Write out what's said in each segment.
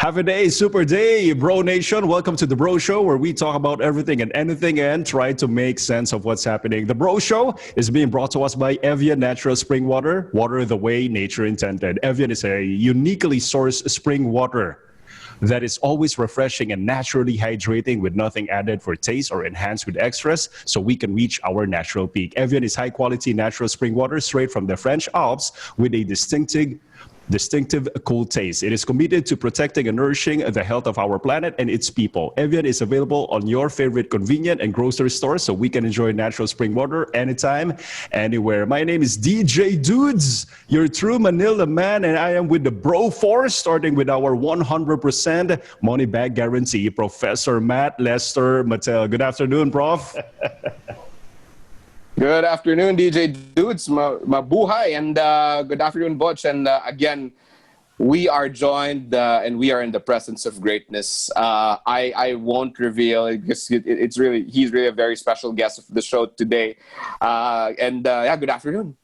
Have a day, super day, Bro Nation. Welcome to the Broshow, where we talk about everything and anything and try to make sense of what's happening. The Broshow is being brought to us by Evian Natural Spring Water, water the way nature intended. Evian is a uniquely sourced spring water that is always refreshing and naturally hydrating with nothing added for taste or enhanced with extras so we can reach our natural peak. Evian is high quality natural spring water straight from the French Alps with a distinctive cool taste. It is committed to protecting and nourishing the health of our planet and its people. Evian is available on your favorite convenient and grocery stores so we can enjoy natural spring water anytime, anywhere. My name is DJ Dudes, your true Manila man, and I am with the Bro Force, starting with our 100% money back guarantee, Professor Matt Lester Mattel. Good afternoon, Prof. Good afternoon, DJ Dudes, mabuhay, and good afternoon, Butch. And again, we are joined and we are in the presence of greatness. I won't reveal because he's really a very special guest of the show today. Yeah, good afternoon.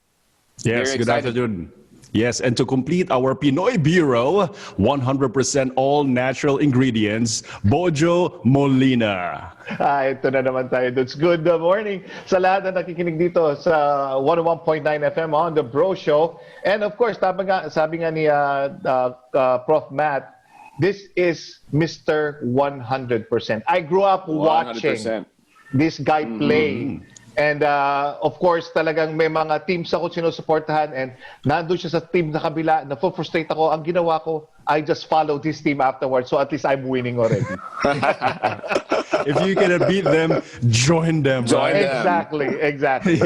Yes, good afternoon. Yes, and to complete our Pinoy Bureau, 100% all natural ingredients, Bojo Molina. Ito na naman tayo, dudes. Good morning sa lahat na nakikinig dito sa 101.9 FM on the Bro Show. And of course, sabi nga ni Prof. Matt, this is Mr. 100%. I grew up watching 100%. This guy play. And of course, talagang may mga teams ako sinusuportahan and nandun siya sa team na kabila, na-frustrate ako. Ang ginawa ko, I just followed his team afterwards. So at least I'm winning already. If you cannot beat them, join them. Exactly.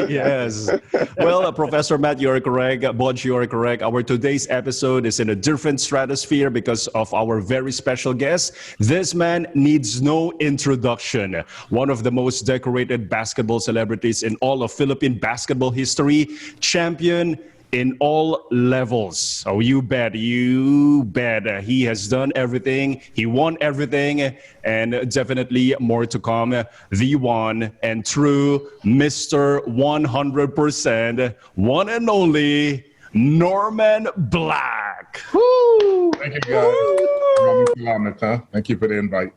Yes. Well, Professor Matt, you're correct. Bodge, you're correct. Our today's episode is in a different stratosphere because of our very special guest. This man needs no introduction. One of the most decorated basketball celebrities in all of Philippine basketball history, champion in all levels. Oh, you bet. He has done everything. He won everything, and definitely more to come. The one and true Mr. 100%, one and only Norman Black. Woo! Thank you, guys. Thank you for the invite.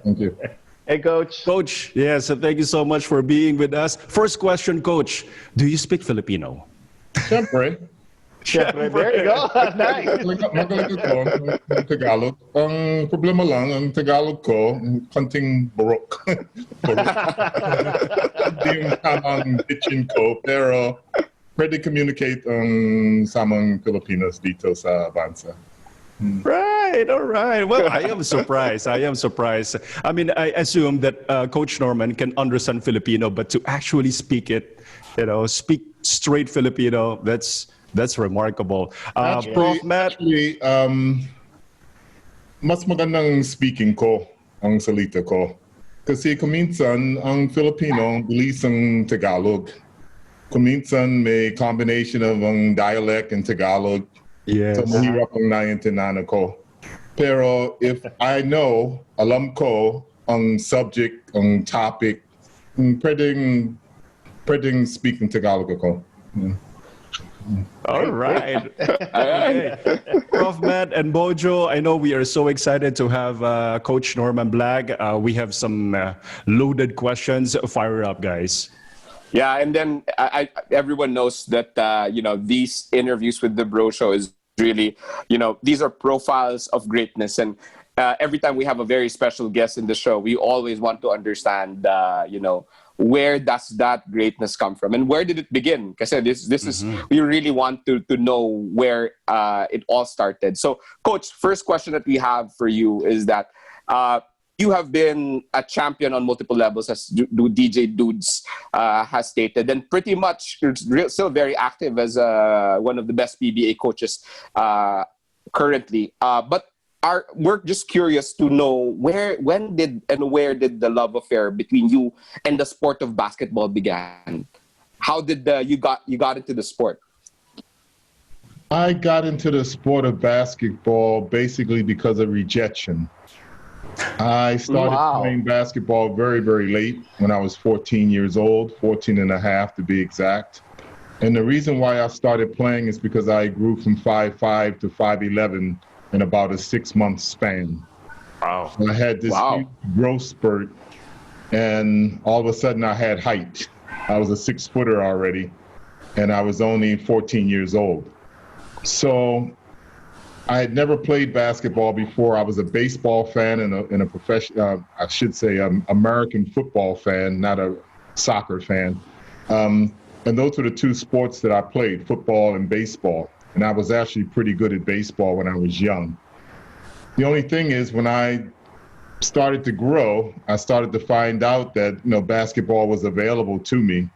Thank you. Hey, Coach. Coach, yes, thank you so much for being with us. First question, Coach. Do you speak Filipino? Siyempre. There you go. Nice. Magaling ako ng Tagalog. Ang problema lang, ang Tagalog ko, konting barok. Hindi yung tamang bitchin ko, pero pwede communicate ang samang Pilipinas dito sa bansa. Right, all right. Well, I am surprised. I mean, I assume that Coach Norman can understand Filipino, but to actually speak it, speak straight Filipino, that's remarkable. Prof. Matt? Actually, mas magandang speaking ko ang salita ko. Kasi kuminsan, ang Filipino, bilis ang Tagalog. Kuminsan, may combination of ang dialect and Tagalog. Yes. So, mahirap ang naiintindihan ko. Pero if I know, alam ko ang subject, ang topic, pwedeng speaking Tagalog ako. All right. Okay. Prof. Matt and Bojo, I know we are so excited to have Coach Norman Black. We have some loaded questions. Fire up, guys. Yeah, and then everyone knows that these interviews with the Bro Show is really, these are profiles of greatness, and every time we have a very special guest in the show, we always want to understand, where does that greatness come from and where did it begin? Because this is, we really want to know where it all started. So, Coach, first question that we have for you is that you have been a champion on multiple levels, as DJ Dudes has stated, and pretty much you're still very active as one of the best PBA coaches currently. But we're just curious to know when did and where did the love affair between you and the sport of basketball began? How did you got into the sport? I got into the sport of basketball basically because of rejection. I started playing basketball very, very late when I was 14 years old, 14 and a half to be exact. And the reason why I started playing is because I grew from 5'5" to 5'11" in about a 6-month span. Wow. I had this huge growth spurt, and all of a sudden I had height. I was a 6-footer already, and I was only 14 years old. So I had never played basketball before. I was a baseball fan and a professional, I should say, American football fan, not a soccer fan. And those were the two sports that I played, football and baseball. And I was actually pretty good at baseball when I was young. The only thing is, when I started to grow, I started to find out that, basketball was available to me.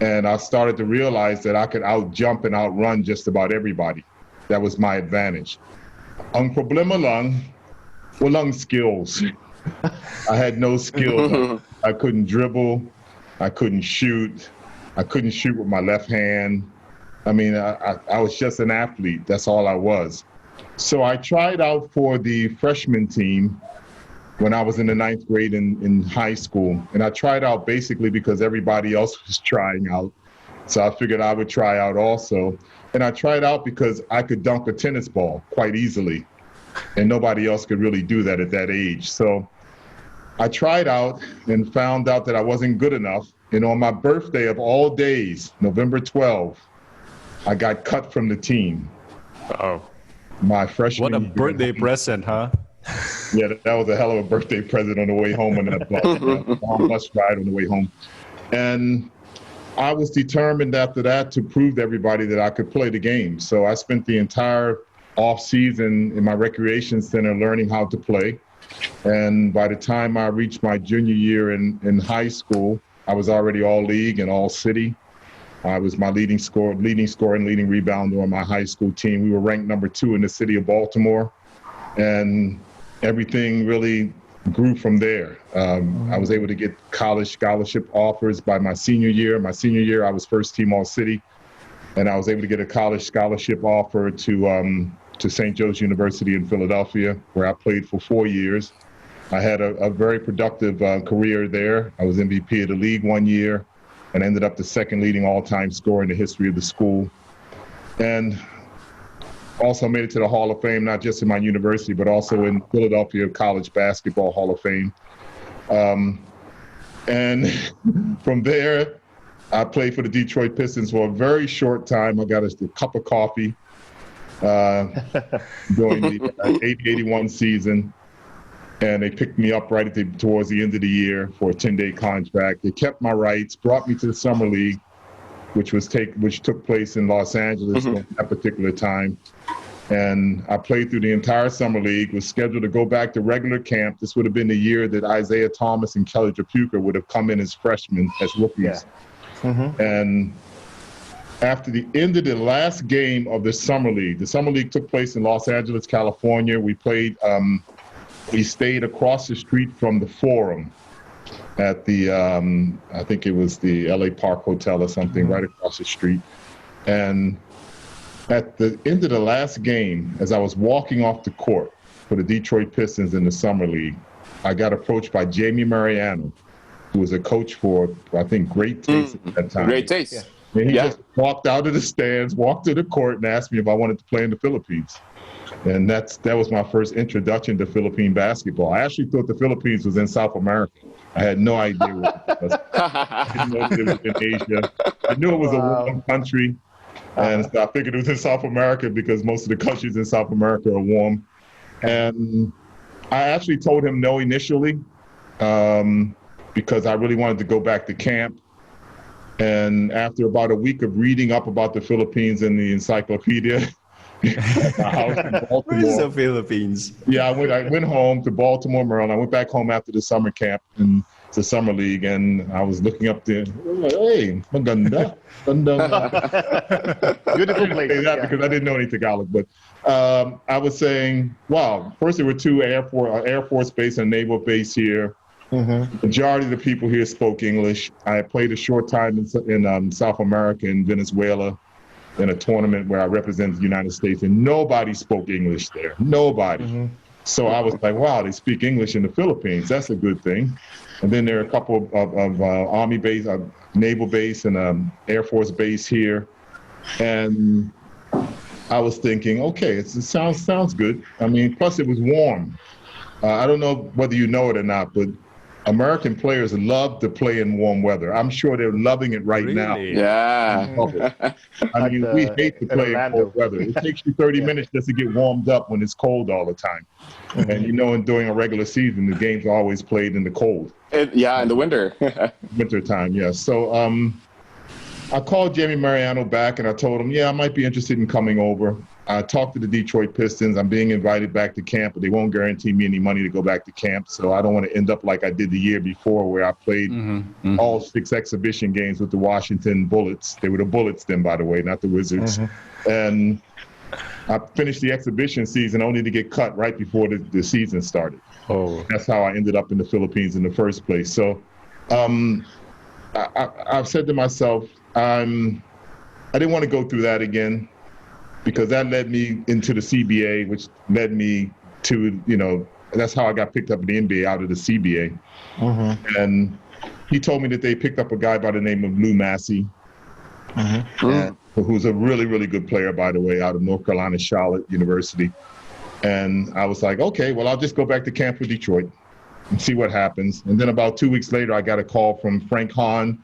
And I started to realize that I could out-jump and outrun just about everybody. That was my advantage. Ang problema lang, walang skills. I had no skills. I couldn't dribble. I couldn't shoot. I couldn't shoot with my left hand. I mean, I was just an athlete. That's all I was. So I tried out for the freshman team when I was in the 9th grade in high school. And I tried out basically because everybody else was trying out. So I figured I would try out also. And I tried out because I could dunk a tennis ball quite easily. And nobody else could really do that at that age. So I tried out and found out that I wasn't good enough. And on my birthday of all days, November 12th, I got cut from the team. Oh. My freshman What a birthday present, huh? Yeah, that was a hell of a birthday present on the way home on that bus ride on the way home. And I was determined after that to prove to everybody that I could play the game. So I spent the entire off season in my recreation center learning how to play. And by the time I reached my junior year in high school, I was already all league and all city. I was my leading scorer and leading rebounder on my high school team. We were ranked number 2 in the city of Baltimore. And everything really grew from there. I was able to get college scholarship offers by my senior year. My senior year, I was first team All-City, and I was able to get a college scholarship offer to St. Joe's University in Philadelphia, where I played for 4 years. I had a very productive career there. I was MVP of the league 1 year and ended up the 2nd leading all-time scorer in the history of the school. And also made it to the Hall of Fame, not just in my university, but also in Philadelphia College Basketball Hall of Fame. And from there, I played for the Detroit Pistons for a very short time. I got a cup of coffee during the 80-81 season. And they picked me up towards the end of the year for a 10-day contract. They kept my rights, brought me to the Summer League, which took place in Los Angeles at that particular time. And I played through the entire Summer League, was scheduled to go back to regular camp. This would have been the year that Isaiah Thomas and Kelly Tripucka would have come in as freshmen, as rookies. Yeah. And after the end of the last game of the Summer League took place in Los Angeles, California. We stayed across the street from the Forum at the, I think it was the LA Park Hotel or something, right across the street. And at the end of the last game, as I was walking off the court for the Detroit Pistons in the Summer League, I got approached by Jamie Mariano, who was a coach for, I think, Great Taste at that time. Great Taste. Yeah. And he just walked out of the stands, walked to the court, and asked me if I wanted to play in the Philippines. And that was my first introduction to Philippine basketball. I actually thought the Philippines was in South America. I had no idea what it was. I didn't know it was in Asia. I knew it was a warm country. And so I figured it was in South America because most of the countries in South America are warm. And I actually told him no initially because I really wanted to go back to camp. And after about a week of reading up about the Philippines in the encyclopedia, at my house in Baltimore. Where's the Philippines? Yeah, I went home to Baltimore, Maryland. I went back home after the summer camp and the summer league, and I was looking up there. Hey, maganda. Beautiful place. Say that because I didn't know any Tagalog, but I was saying, wow. First, there were 2 Air Force base and Naval base here. The majority of the people here spoke English. I played a short time in South America, in Venezuela, in a tournament where I represented the United States, and nobody spoke English there. Nobody. So I was like, wow, they speak English in the Philippines. That's a good thing. And then there are a couple of Army base, Naval base, and Air Force base here. And I was thinking, okay, it sounds good. I mean, plus it was warm. I don't know whether you know it or not, but American players love to play in warm weather. I'm sure they're loving it right now. Yeah. I mean, we hate to play in cold weather. It takes you 30 minutes just to get warmed up when it's cold all the time. And you know, during a regular season, the games are always played in the cold. In the winter. Winter time, yeah. So I called Jamie Mariano back and I told him, yeah, I might be interested in coming over. I talked to the Detroit Pistons. I'm being invited back to camp, but they won't guarantee me any money to go back to camp. So I don't want to end up like I did the year before where I played all 6 exhibition games with the Washington Bullets. They were the Bullets then, by the way, not the Wizards. And I finished the exhibition season only to get cut right before the season started. Oh, that's how I ended up in the Philippines in the first place. So I've said to myself, I didn't want to go through that again, because that led me into the CBA, which led me to, you know, that's how I got picked up in the NBA out of the CBA. And he told me that they picked up a guy by the name of Lou Massey, who's a really, really good player, by the way, out of North Carolina, Charlotte University. And I was like, okay, well, I'll just go back to camp with Detroit and see what happens. And then about 2 weeks later, I got a call from Frank Hahn,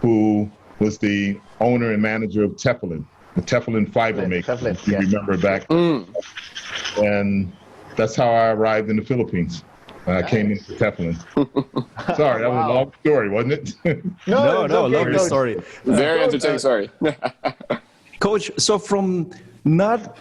who was the owner and manager of Teflon, the Teflon fiber maker, if you remember back. And that's how I arrived in the Philippines. I came into Teflon. Sorry, that was a long story, wasn't it? No, love this story. Very entertaining story. Coach, so from not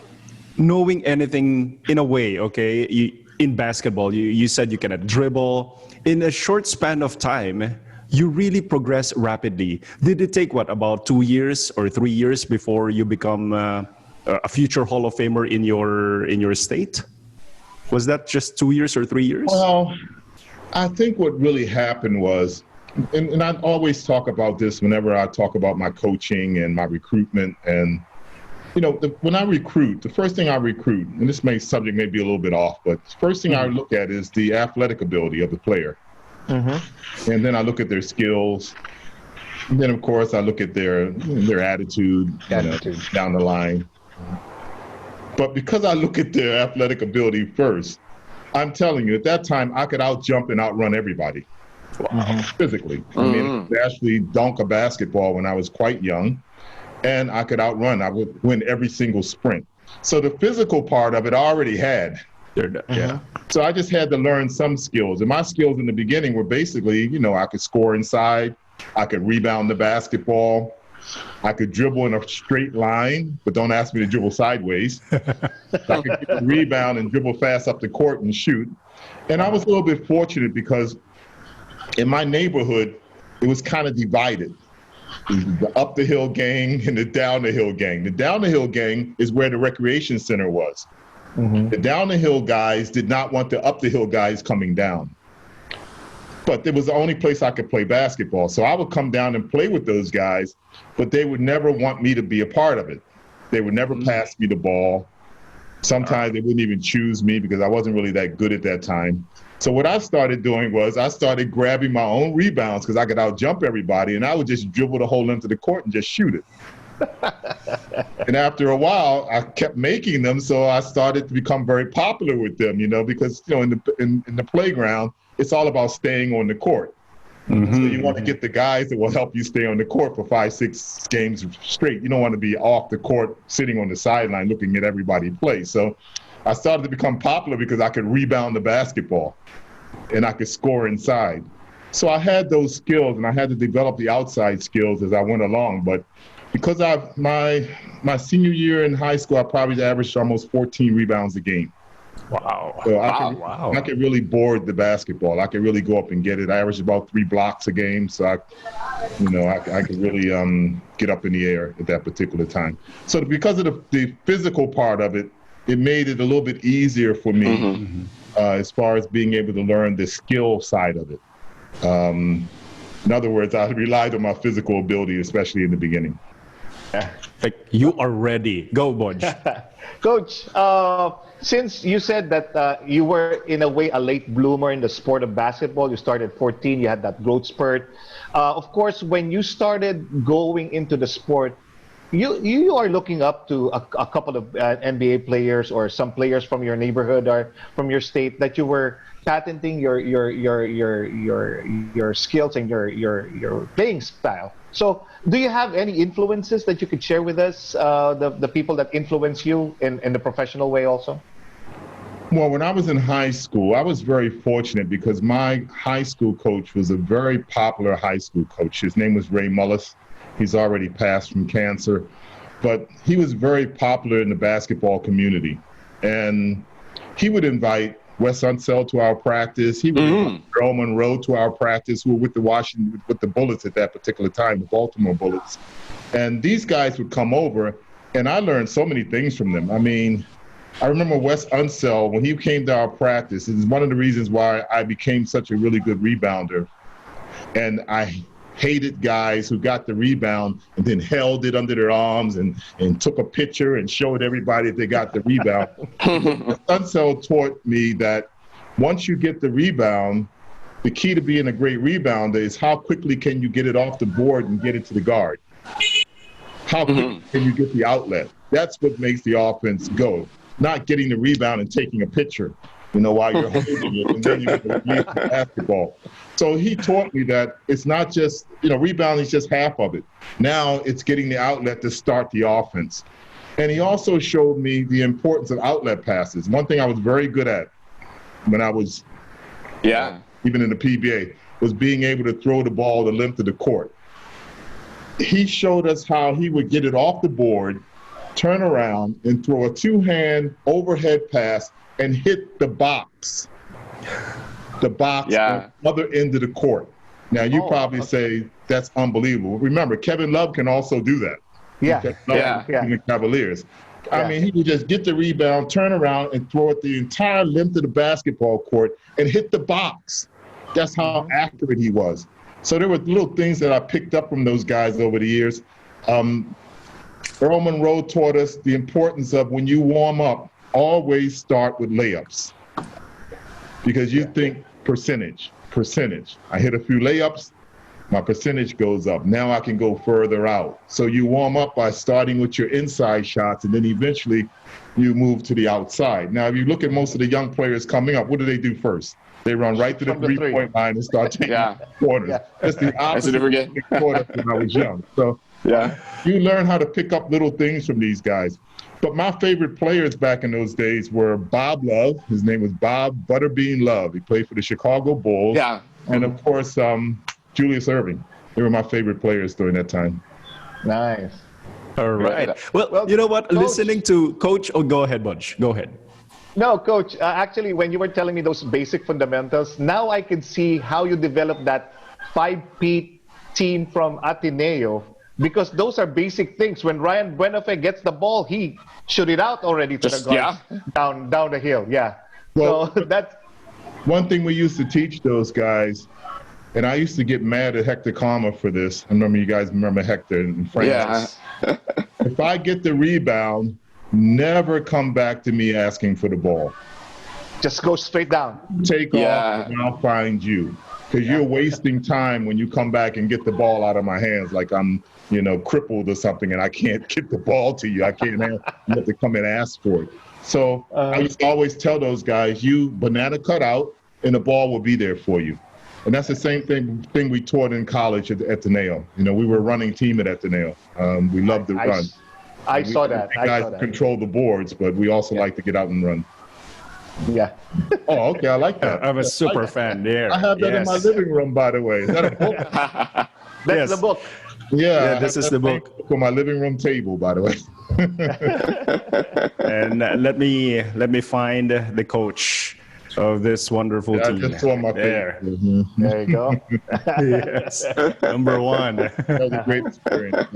knowing anything in a way, okay, in basketball, you said you cannot dribble. In a short span of time, you really progress rapidly. Did it take, about 2 years or 3 years before you become a future Hall of Famer in your state? Was that just 2 years or 3 years? Well, I think what really happened was, and I always talk about this whenever I talk about my coaching and my recruitment. And, you know, when I recruit, the first thing I recruit, and this subject may be a little bit off, but the first thing I look at is the athletic ability of the player. And then I look at their skills. And then, of course, I look at their attitude, down the line. But because I look at their athletic ability first, I'm telling you, at that time, I could out-jump and outrun everybody. Physically. I mean, I could actually dunk a basketball when I was quite young, and I could outrun. I would win every single sprint. So the physical part of it I already had. Yeah. So I just had to learn some skills. And my skills in the beginning were basically, you know, I could score inside, I could rebound the basketball, I could dribble in a straight line, but don't ask me to dribble sideways. I could get a rebound and dribble fast up the court and shoot. And I was a little bit fortunate because in my neighborhood, it was kind of divided. The up the hill gang and the down the hill gang. The down the hill gang is where the recreation center was. The down the hill guys did not want the up the hill guys coming down. But it was the only place I could play basketball. So I would come down and play with those guys, but they would never want me to be a part of it. They would never pass me the ball. Sometimes they wouldn't even choose me because I wasn't really that good at that time. So what I started doing was I started grabbing my own rebounds because I could out-jump everybody, and I would just dribble the whole length of the court and just shoot it. And after a while, I kept making them, so I started to become very popular with them, you know, because, you know, in the playground, it's all about staying on the court. So you want to get the guys that will help you stay on the court for 5-6 games straight. You don't want to be off the court, sitting on the sideline, looking at everybody play. So I started to become popular because I could rebound the basketball and I could score inside. So I had those skills, and I had to develop the outside skills as I went along. But because my senior year in high school, I probably averaged almost 14 rebounds a game. Wow. So I could really board the basketball. I could really go up and get it. I averaged about 3 blocks a game. So I could really get up in the air at that particular time. So because of the physical part of it, it made it a little bit easier for me as far as being able to learn the skill side of it. In other words, I relied on my physical ability, especially in the beginning. Like, you are ready. Go, Bodge. Coach, since you said that you were, in a way, a late bloomer in the sport of basketball, you started at 14, you had that growth spurt. Of course, when you started going into the sport, you are looking up to a couple of NBA players or some players from your neighborhood or from your state that you were patenting your skills and your playing style. So, do you have any influences that you could share with us? The people that influence you in the professional way, also. Well, when I was in high school, I was very fortunate because my high school coach was a very popular high school coach. His name was Ray Mullis. He's already passed from cancer, but he was very popular in the basketball community. And he would invite Wes Unseld to our practice. He would invite Earl Monroe to our practice, who were with the Bullets at that particular time, the Baltimore Bullets. And these guys would come over, and I learned so many things from them. I mean, I remember Wes Unseld, when he came to our practice, it is one of the reasons why I became such a really good rebounder. And I hated guys who got the rebound and then held it under their arms and took a picture and showed everybody if they got the rebound. Unseld taught me that once you get the rebound, the key to being a great rebounder is how quickly can you get it off the board and get it to the guard. How quickly can you get the outlet? That's what makes the offense go. Not getting the rebound and taking a picture, while you're holding it, and then you can release the basketball. So he taught me that it's not just, rebounding is just half of it. Now it's getting the outlet to start the offense. And he also showed me the importance of outlet passes. One thing I was very good at when I was even in the PBA was being able to throw the ball the length of the court. He showed us how he would get it off the board, turn around, and throw a two-hand overhead pass and hit the box. The box on the other end of the court. Now, you probably say, that's unbelievable. Remember, Kevin Love can also do that. In the Cavaliers. I mean, he would just get the rebound, turn around, and throw it the entire length of the basketball court and hit the box. That's how accurate he was. So there were little things that I picked up from those guys over the years. Earl Monroe taught us the importance of, when you warm up, always start with layups. Because you think percentage. I hit a few layups, my percentage goes up. Now I can go further out. So you warm up by starting with your inside shots, and then eventually you move to the outside. Now, if you look at most of the young players coming up, what do they do first? They run right to the three-point line and start taking corners. That's the opposite of the quarter when I was young. So you learn how to pick up little things from these guys. But my favorite players back in those days were Bob Love. His name was Bob Butterbean Love. He played for the Chicago Bulls. And, of course, Julius Erving. They were my favorite players during that time. Nice. All right. Well, you know what? Coach, listening to Coach... Oh, go ahead, Budge. Go ahead. No, Coach. Actually, when you were telling me those basic fundamentals, now I can see how you developed that 5P team from Ateneo. Because those are basic things. When Ryan Buenafe gets the ball, he shoot it out already to the guard down the hill. Well, so that's one thing we used to teach those guys, and I used to get mad at Hector Calma for this. I remember you guys remember Hector and Francis. If I get the rebound, never come back to me asking for the ball. Just go straight down. Take off, and I'll find you. Because you're wasting time when you come back and get the ball out of my hands like I'm, crippled or something, and I can't get the ball to you. I can't you have to come and ask for it. So I used to always tell those guys, you banana cut out, and the ball will be there for you. And that's the same thing we taught in college at Ateneo. We were a running team at Ateneo. We loved to run. I saw that. Guys control the boards, but we also like to get out and run. Oh, okay. I like that. I'm a super fan there. I have that in my living room, by the way. Is that a book? That's the book. Yeah, this is the book for my living room table, by the way. And let me find the coach of this wonderful team. I just saw my there. There you go. Yes, number one. That was a great experience.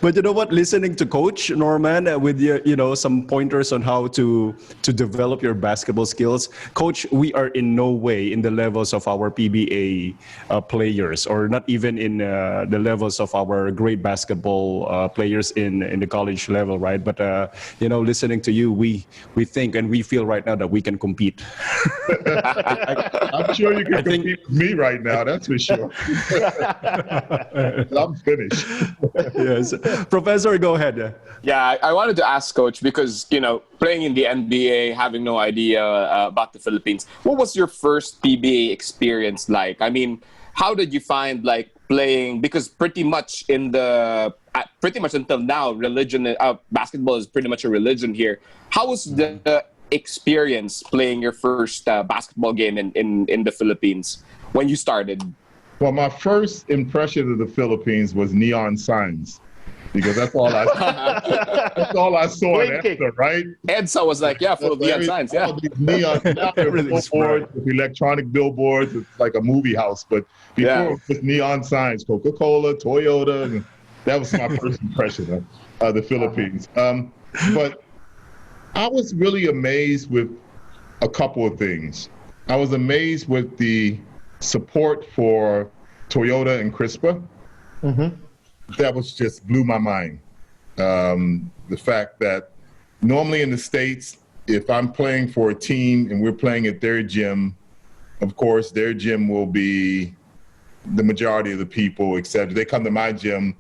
But you know what? Listening to Coach Norman with your, some pointers on how to develop your basketball skills. Coach, we are in no way in the levels of our PBA players, or not even in the levels of our great basketball players in the college level, right? But listening to you, we think and we feel right now that we can compete. I'm sure you can compete with me right now. That's for sure. I'm finished. Yes. Professor, go ahead. Yeah, I wanted to ask Coach because, playing in the NBA, having no idea about the Philippines, what was your first PBA experience like? I mean, how did you find playing? Because pretty much until now, basketball is pretty much a religion here. How was the experience playing your first basketball game in the Philippines when you started? Well, my first impression of the Philippines was neon signs. Because that's all I saw after, right? EDSA was full of neon signs, yeah. All these neon billboards with electronic billboards. It's like a movie house. But before it was neon signs, Coca-Cola, Toyota. And that was my first impression of the Philippines. But I was really amazed with a couple of things. I was amazed with the support for Toyota and CRISPR. Mm-hmm. That was just blew my mind. The fact that normally in the States, if I'm playing for a team and we're playing at their gym, of course, their gym will be the majority of the people, etc. They come to my gym,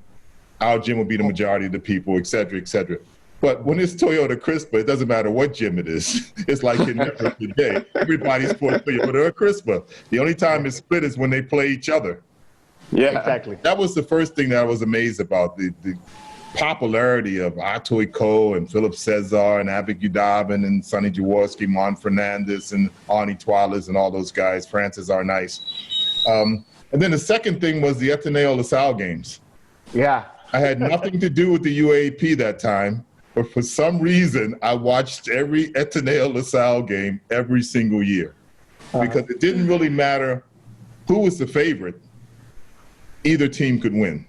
our gym will be the majority of the people, etc., etc. But when it's Toyota CRISPR, it doesn't matter what gym it is. It's like in network today. Everybody's for Toyota or CRISPR. The only time it's split is when they play each other. Yeah, exactly. That was the first thing that I was amazed about, the popularity of Atoy Ko and Philip Cesar and Abik Udavin and Sonny Jaworski, Mon Fernandez and Arnie Twalas and all those guys, Francis Arnice. And then the second thing was the Ateneo LaSalle games. Yeah. I had nothing to do with the UAP that time, but for some reason, I watched every Ateneo LaSalle game every single year because it didn't really matter who was the favorite. Either team could win.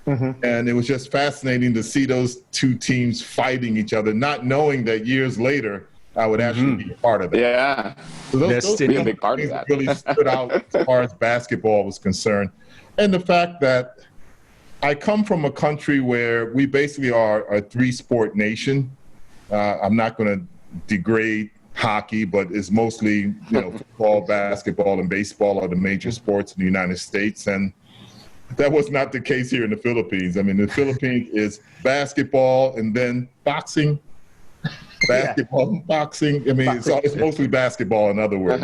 Mm-hmm. And it was just fascinating to see those two teams fighting each other, not knowing that years later I would actually be a part of it. Yeah. So those be a big part of that. Really stood out as far as basketball was concerned. And the fact that I come from a country where we basically are a three-sport nation. I'm not going to degrade hockey, but it's mostly, football, basketball, and baseball are the major sports in the United States. And that was not the case here in the Philippines. I mean, the Philippines is basketball and then boxing, basketball, boxing. I mean, it's mostly basketball, in other words.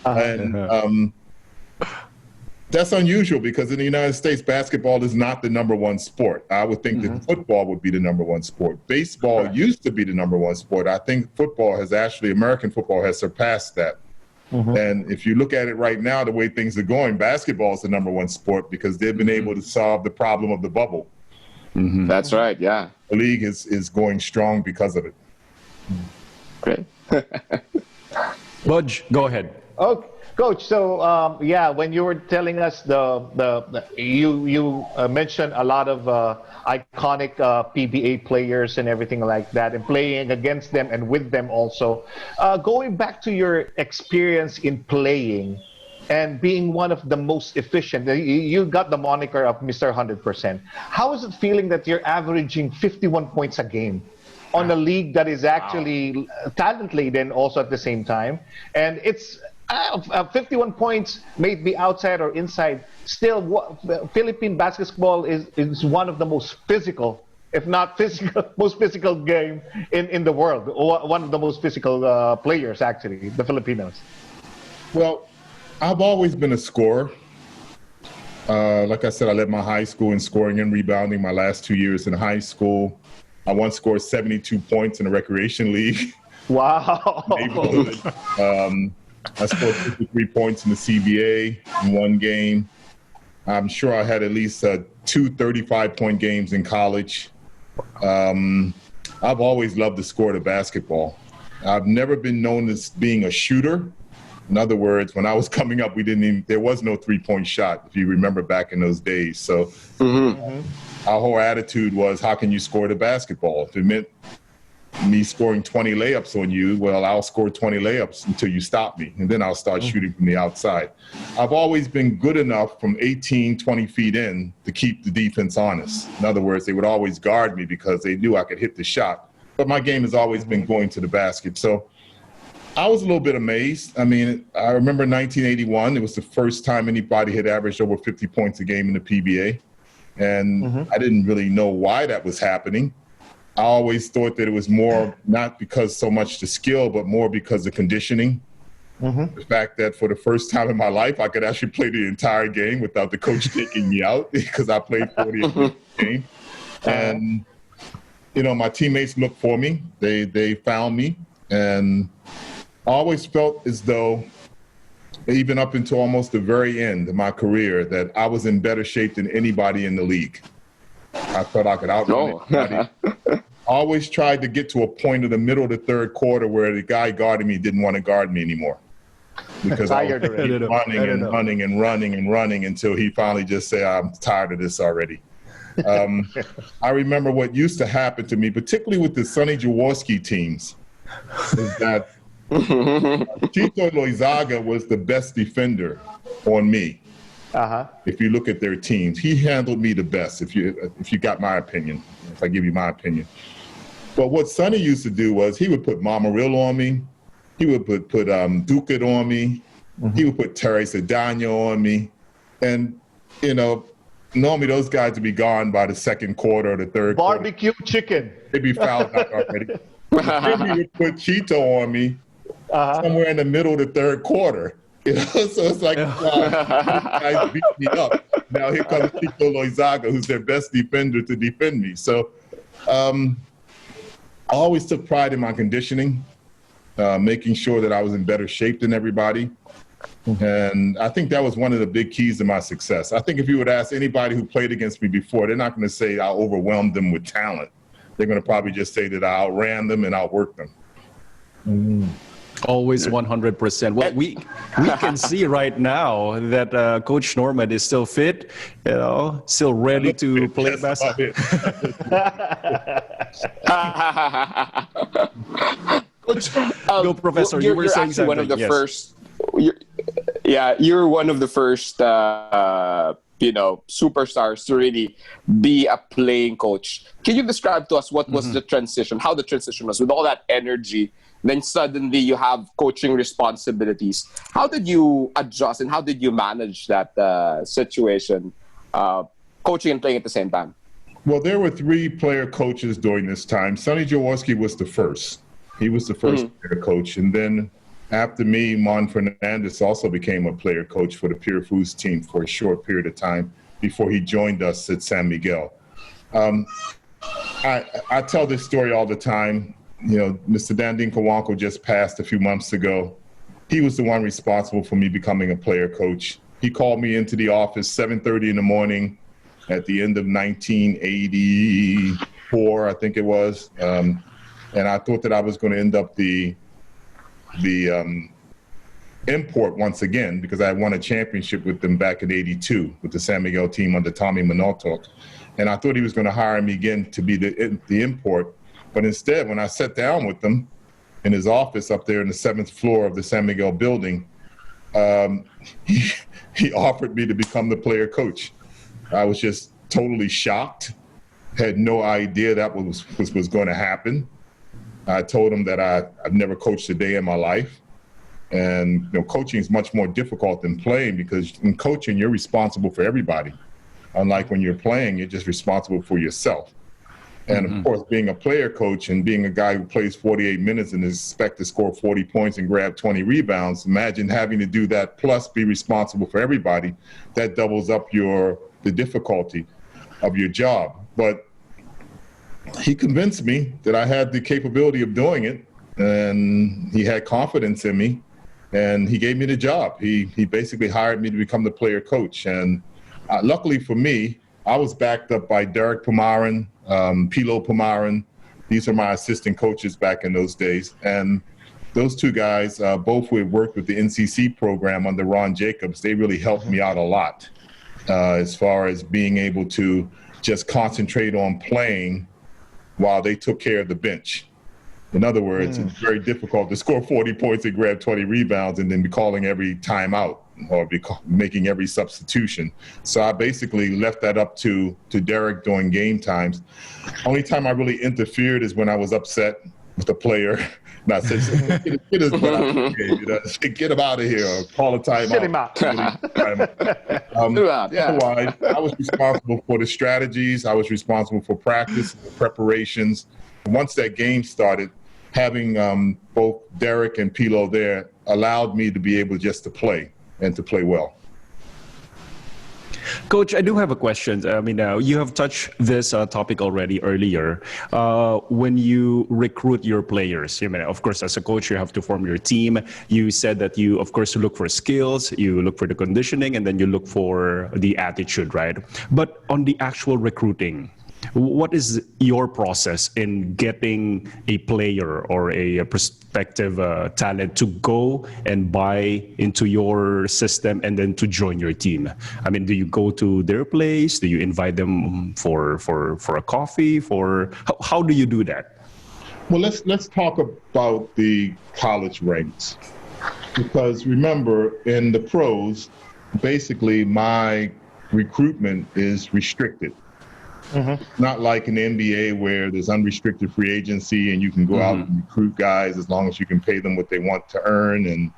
And that's unusual because in the United States, basketball is not the number one sport. I would think that football would be the number one sport. Baseball used to be the number one sport. I think American football has surpassed that. And if you look at it right now, the way things are going, basketball is the number one sport because they've been able to solve the problem of the bubble. That's right, yeah. The league is going strong because of it. Great. Budge, go ahead. Okay. Coach, so when you were telling us you mentioned a lot of iconic PBA players and everything like that, and playing against them and with them also. Going back to your experience in playing and being one of the most efficient, you got the moniker of Mr. 100%. How is it feeling that you're averaging 51 points a game on a league that is actually talent-laden also at the same time? And it's 51 points, may it be outside or inside, still Philippine basketball is one of the most physical, if not most physical game in the world. One of the most physical players, actually, the Filipinos. Well, I've always been a scorer. Like I said, I led my high school in scoring and rebounding my last 2 years in high school. I once scored 72 points in the recreation league. Wow. I scored 53 points in the CBA in one game. I'm sure I had at least 2 35-point games in college. I've always loved the sport of basketball. I've never been known as being a shooter. In other words, when I was coming up, there was no three-point shot, if you remember back in those days. So our whole attitude was, how can you score the basketball? If it meant me scoring 20 layups on you, well, I'll score 20 layups until you stop me, and then I'll start shooting from the outside. I've always been good enough from 18, 20 feet in to keep the defense honest. In other words, they would always guard me because they knew I could hit the shot. But my game has always been going to the basket. So I was a little bit amazed. I mean, I remember 1981. It was the first time anybody had averaged over 50 points a game in the PBA. And I didn't really know why that was happening. I always thought that it was more not because so much the skill, but more because of conditioning. The fact that for the first time in my life, I could actually play the entire game without the coach taking me out because I played 40 minutes a game. And, you know, my teammates looked for me. They found me. And I always felt as though, even up until almost the very end of my career, that I was in better shape than anybody in the league. I felt I could outrun anybody. I always tried to get to a point in the middle of the third quarter where the guy guarding me didn't want to guard me anymore. Because I was running until he finally just said, I'm tired of this already. I remember what used to happen to me, particularly with the Sonny Jaworski teams, is that Tito Loizaga was the best defender on me. If you look at their teams, he handled me the best. If you got my opinion, if I give you my opinion. But what Sonny used to do was he would put Mamaril on me. He would put Ducat on me. He would put Terry Cedano on me. And, you know, normally those guys would be gone by the second quarter or the third Barbecue chicken. They'd be fouled out already. Then he would put Chito on me somewhere in the middle of the third quarter. You know, so it's like, guys beat me up. Now here comes Tito Loizaga, who's their best defender to defend me. So I always took pride in my conditioning, making sure that I was in better shape than everybody. And I think that was one of the big keys to my success. I think if you would ask anybody who played against me before, they're not going to say I overwhelmed them with talent. They're going to probably just say that I outran them and outworked them. Always 100%. Well, we can see right now that Coach Norman is still fit, you know, still ready to play basketball. Go, Professor. You were saying something. One of the first. You're one of the first, you know, superstars to really be a playing coach. Can you describe to us what was the transition, how the transition was with all that energy? Then suddenly you have coaching responsibilities. How did you adjust and how did you manage that situation, coaching and playing at the same time? Well, there were 3 player coaches during this time. Sonny Jaworski was the first. He was the first player coach. And then after me, Mon Fernandez also became a player coach for the Pure Foods team for a short period of time before he joined us at San Miguel. I tell this story all the time. You know, Mr. Dandin Kawanko just passed a few months ago. He was the one responsible for me becoming a player coach. He called me into the office 7:30 in the morning at the end of 1984, I think it was. And I thought that I was going to end up the import once again because I won a championship with them back in '82 with the San Miguel team under Tommy Minotok. And I thought he was going to hire me again to be the import. But instead, when I sat down with him in his office up there in the 7th floor of the San Miguel building, he offered me to become the player coach. I was just totally shocked, had no idea that was going to happen. I told him that I've never coached a day in my life. And you know, coaching is much more difficult than playing because in coaching, you're responsible for everybody. Unlike when you're playing, you're just responsible for yourself. And of course, being a player coach and being a guy who plays 48 minutes and is expected to score 40 points and grab 20 rebounds, imagine having to do that plus be responsible for everybody. That doubles up the difficulty of your job. But he convinced me that I had the capability of doing it, and he had confidence in me, and he gave me the job. He basically hired me to become the player coach. And luckily for me, I was backed up by Derek Pumaran, Pilo Pumaran. These are my assistant coaches back in those days. And those 2 guys, both who had worked with the NCC program under Ron Jacobs, they really helped me out a lot as far as being able to just concentrate on playing while they took care of the bench. In other words, it's very difficult to score 40 points and grab 20 rebounds and then be calling every timeout or making every substitution. So I basically left that up to Derek during game times. Only time I really interfered is when I was upset with the player. Not say, get his butt out of the game, you know, say, get him out of here, or call a timeout. Sit him out. Otherwise, I was responsible for the strategies. I was responsible for practice, preparations. Once that game started, having both Derek and Pilo there allowed me to be able just to play and to play well. Coach, I do have a question. I mean, you have touched this topic already earlier. When you recruit your players, I mean, of course, as a coach, you have to form your team. You said that you, of course, look for skills, you look for the conditioning, and then you look for the attitude, right? But on the actual recruiting, what is your process in getting a player or a prospective talent to go and buy into your system and then to join your team? I mean, do you go to their place? Do you invite them for a coffee? How do you do that? Well, let's talk about the college ranks, because remember, in the pros, basically my recruitment is restricted. Mm-hmm. Not like in the NBA where there's unrestricted free agency and you can go out and recruit guys as long as you can pay them what they want to earn. And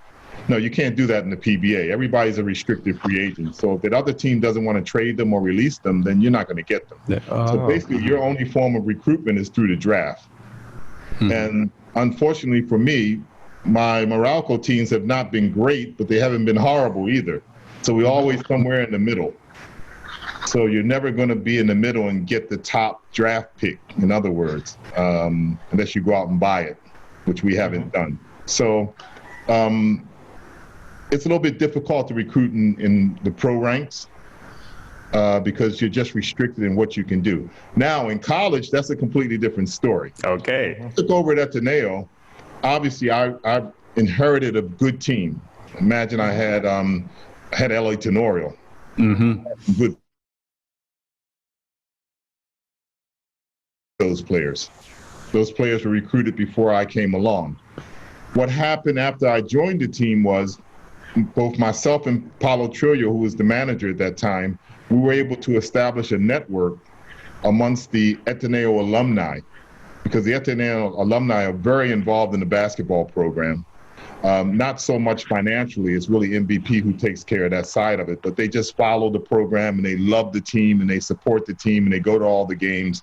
no, you can't do that in the PBA. Everybody's a restricted free agent. So if that other team doesn't want to trade them or release them, then you're not going to get them. So basically your only form of recruitment is through the draft. And unfortunately for me, my Morocco teams have not been great, but they haven't been horrible either. So we're always somewhere in the middle. So you're never going to be in the middle and get the top draft pick, in other words, unless you go out and buy it, which we haven't done. So it's a little bit difficult to recruit in the pro ranks because you're just restricted in what you can do. Now, in college, that's a completely different story. Okay. I took over at Ateneo. Obviously, I inherited a good team. Imagine I had LA Tenorio. Good. Those players were recruited before I came along. What happened after I joined the team was both myself and Paulo Trillo, who was the manager at that time, we were able to establish a network amongst the Ateneo alumni, because the Ateneo alumni are very involved in the basketball program. Not so much financially, it's really MVP who takes care of that side of it, but they just follow the program and they love the team and they support the team and they go to all the games.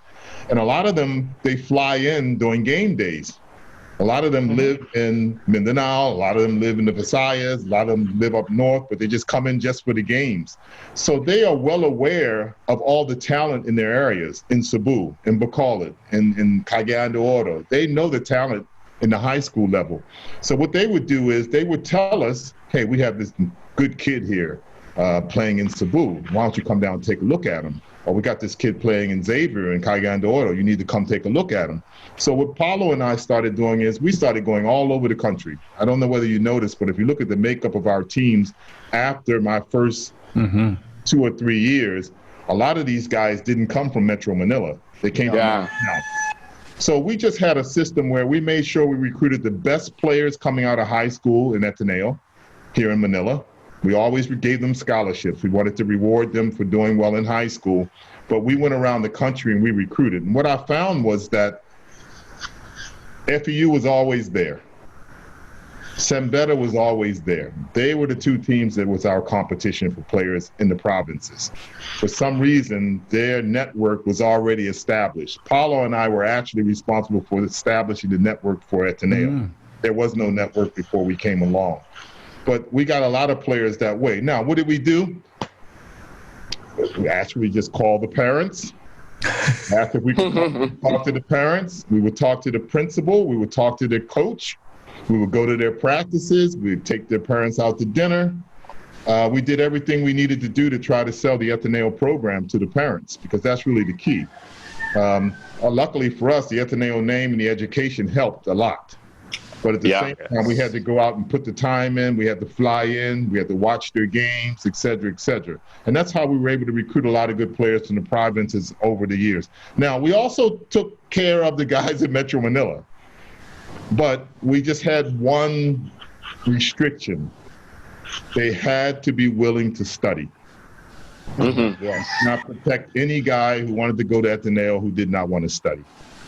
And a lot of them, they fly in during game days. A lot of them live in Mindanao, a lot of them live in the Visayas, a lot of them live up north, but they just come in just for the games. So they are well aware of all the talent in their areas, in Cebu, in Bacolod, in Cagayan de Oro. They know the talent in the high school level. So what they would do is they would tell us, hey, we have this good kid here playing in Cebu. Why don't you come down and take a look at him? Or we got this kid playing in Xavier in Cagayan de Oro. You need to come take a look at him. So what Paulo and I started doing is we started going all over the country. I don't know whether you noticed, but if you look at the makeup of our teams after my first 2 or 3 years, a lot of these guys didn't come from Metro Manila. They came from out. So we just had a system where we made sure we recruited the best players coming out of high school in Ateneo here in Manila. We always gave them scholarships. We wanted to reward them for doing well in high school, but we went around the country and we recruited. And what I found was that FEU was always there. Sembeta was always there. They were the two teams that was our competition for players in the provinces. For some reason, their network was already established. Paulo and I were actually responsible for establishing the network for Ateneo. There was no network before we came along. But we got a lot of players that way. Now, what did we do? We actually just called the parents. After we could talk to the parents, we would talk to the principal, we would talk to their coach. We would go to their practices. We would take their parents out to dinner. We did everything we needed to do to try to sell the Ateneo program to the parents, because that's really the key. Luckily for us, the Ateneo name and the education helped a lot. But at the same time, we had to go out and put the time in. We had to fly in. We had to watch their games, et cetera, et cetera. And that's how we were able to recruit a lot of good players from the provinces over the years. Now, we also took care of the guys in Metro Manila. But we just had one restriction. They had to be willing to study. Not protect any guy who wanted to go to Ateneo who did not want to study.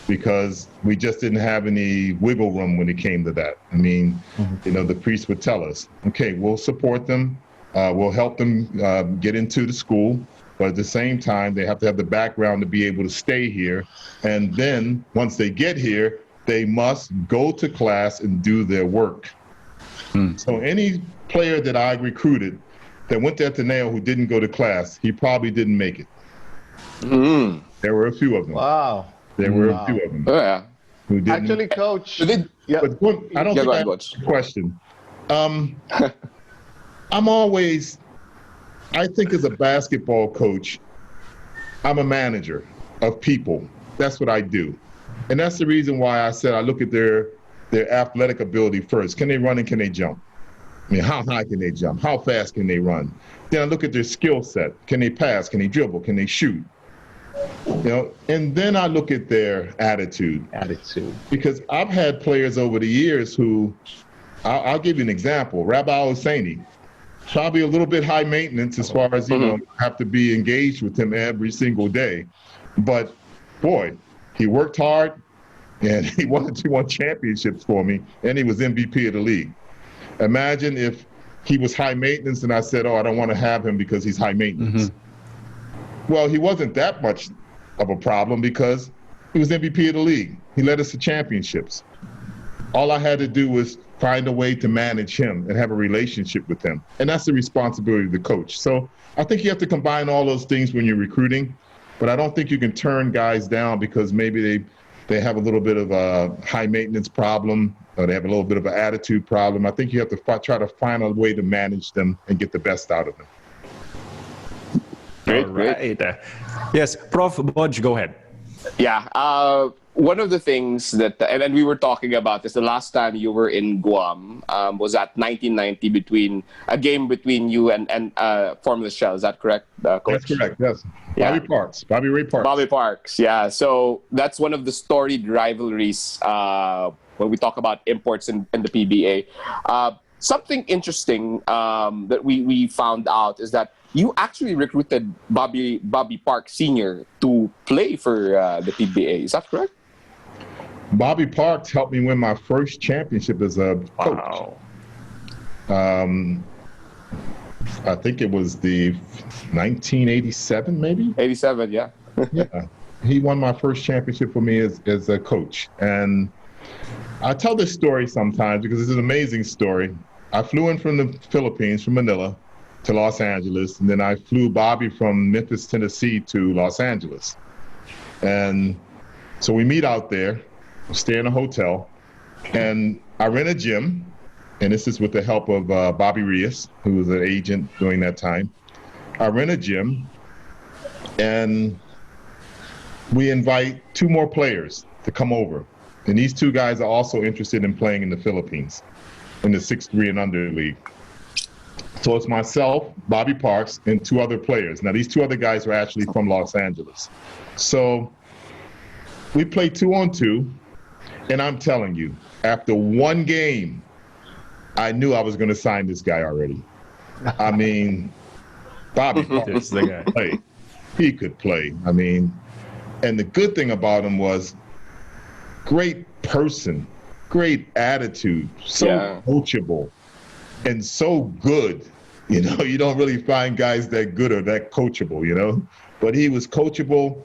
because we just didn't have any wiggle room when it came to that. I mean, the priest would tell us, okay, we'll support them, we'll help them get into the school, but at the same time, they have to have the background to be able to stay here. And then once they get here, they must go to class and do their work. So any player that I recruited that went to Ateneo who didn't go to class, he probably didn't make it. There were a few of them. Wow. There were a few of them. Oh, yeah. Who didn't. Actually, Coach. But I don't think I have a question. I think as a basketball coach, I'm a manager of people. That's what I do. And that's the reason why I said I look at their athletic ability first. Can they run and can they jump? I mean, how high can they jump? How fast can they run? Then I look at their skill set. Can they pass? Can they dribble? Can they shoot? And then I look at their attitude. Because I've had players over the years who, I'll give you an example. Rabbi Hosseini, probably a little bit high maintenance as far as, have to be engaged with him every single day. But boy, he worked hard and he won championships for me, and he was MVP of the league. Imagine if he was high maintenance and I said, I don't want to have him because he's high maintenance. Well, he wasn't that much of a problem because he was MVP of the league. He led us to championships. All I had to do was find a way to manage him and have a relationship with him. And that's the responsibility of the coach. So I think you have to combine all those things when you're recruiting, but I don't think you can turn guys down because maybe they have a little bit of a high maintenance problem or they have a little bit of an attitude problem. I think you have to try to find a way to manage them and get the best out of them. Great. Yes, Prof. Budge, go ahead. Yeah. One of the things that, and we were talking about this, the last time you were in Guam was at 1990 a game between you and Formless Shell. Is that correct, Coach? That's correct, yes. Yeah. Bobby Ray Parks. Bobby Parks, yeah. So that's one of the storied rivalries when we talk about imports in the PBA. Something interesting that we found out is that you actually recruited Bobby Parks Sr. to play for the PBA. Is that correct? Bobby Parks helped me win my first championship as a coach. Wow. I think it was the 1987, maybe? 87, yeah. Yeah. He won my first championship for me as a coach. And I tell this story sometimes because it's an amazing story. I flew in from the Philippines, from Manila, to Los Angeles, and then I flew Bobby from Memphis, Tennessee to Los Angeles. And so we meet out there, stay in a hotel, and I rent a gym, and this is with the help of Bobby Rios, who was an agent during that time. I rent a gym, and we invite 2 more players to come over. And these 2 guys are also interested in playing in the Philippines, in the 6'3" and under league. So it's myself, Bobby Parks, and 2 other players. Now, these 2 other guys are actually from Los Angeles. So we play 2-on-2, and I'm telling you, after 1 game, I knew I was going to sign this guy already. I mean, Bobby Parks could play. He could play. I mean, and the good thing about him was great person, great attitude, so coachable, and so good. You don't really find guys that good or that coachable, But he was coachable.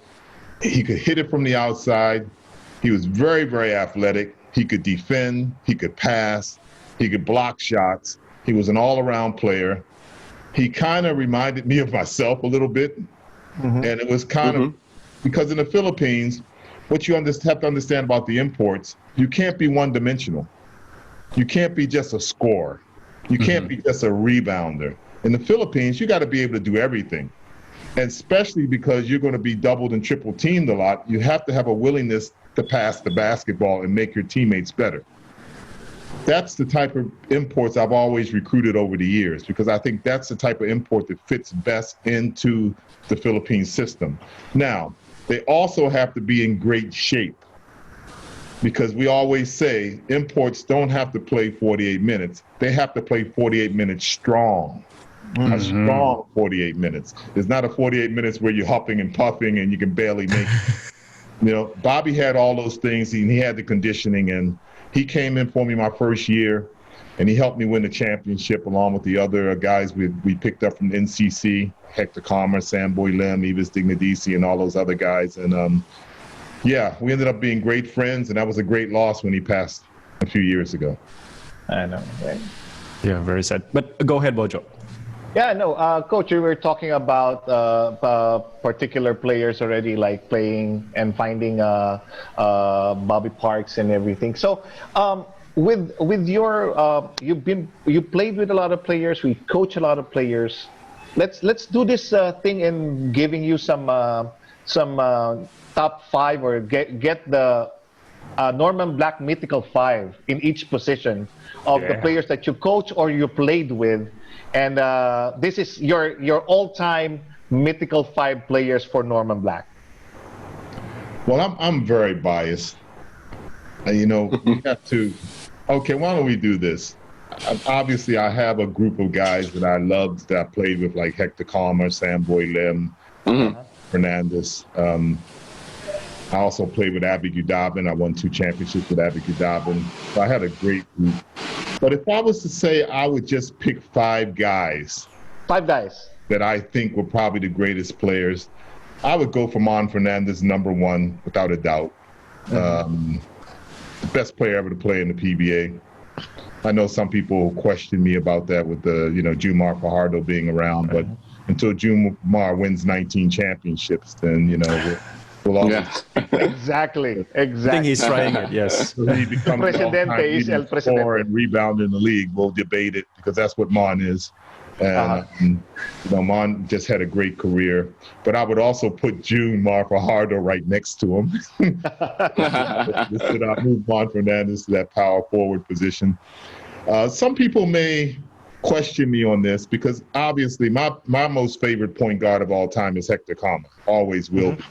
He could hit it from the outside. He was very, very athletic. He could defend. He could pass. He could block shots. He was an all-around player. He kind of reminded me of myself a little bit. And it was kind of, because in the Philippines, what you have to understand about the imports, you can't be one-dimensional. You can't be just a scorer. You can't be just a rebounder. In the Philippines, you got to be able to do everything. And especially because you're going to be doubled and triple teamed a lot, you have to have a willingness to pass the basketball and make your teammates better. That's the type of imports I've always recruited over the years, because I think that's the type of import that fits best into the Philippine system. Now, they also have to be in great shape, because we always say imports don't have to play 48 minutes. They have to play 48 minutes strong. A strong 48 minutes. It's not a 48 minutes where you're huffing and puffing and you can barely make it. You know, Bobby had all those things, and he had the conditioning, and he came in for me my first year, and he helped me win the championship along with the other guys we picked up from NCC, Hector Calmer, Samboy Lim, Evis Dignadisi, and all those other guys. And yeah, we ended up being great friends, and that was a great loss when he passed a few years ago. I know, right? Yeah, very sad. But go ahead, Bojo. Yeah, no, Coach, you were talking about particular players already, like playing and finding Bobby Parks and everything. So, with your you played with a lot of players, we coach a lot of players. Let's do this thing in giving you some top 5 or get the Norman Black Mythical 5 in each position of the players that you coach or you played with. And this is your all-time Mythical 5 players for Norman Black. Well, I'm very biased. You know, we have to. Okay, why don't we do this? Obviously, I have a group of guys that I loved that I played with, like Hector Calmer, Samboy Lim, Fernandez. I also played with Abby Udobin. I won 2 championships with Abby Udobin. So I had a great group. But if I was to say I would just pick 5 guys. 5 guys. That I think were probably the greatest players, I would go for Mon Fernandez, number 1, without a doubt. The best player ever to play in the PBA. I know some people question me about that with the, Jumar Fajardo being around, but until Jumar wins 19 championships, then, we'll always... Exactly. I think he's trying it, yes. So he becomes Presidente is el presidente. And rebound in the league. We'll debate it because that's what Mon is. And, Mon just had a great career. But I would also put Jumar Fajardo right next to him. I move Mon Fernandez to that power forward position. Some people may question me on this because obviously my most favorite point guard of all time is Hector Calmer. Always will be.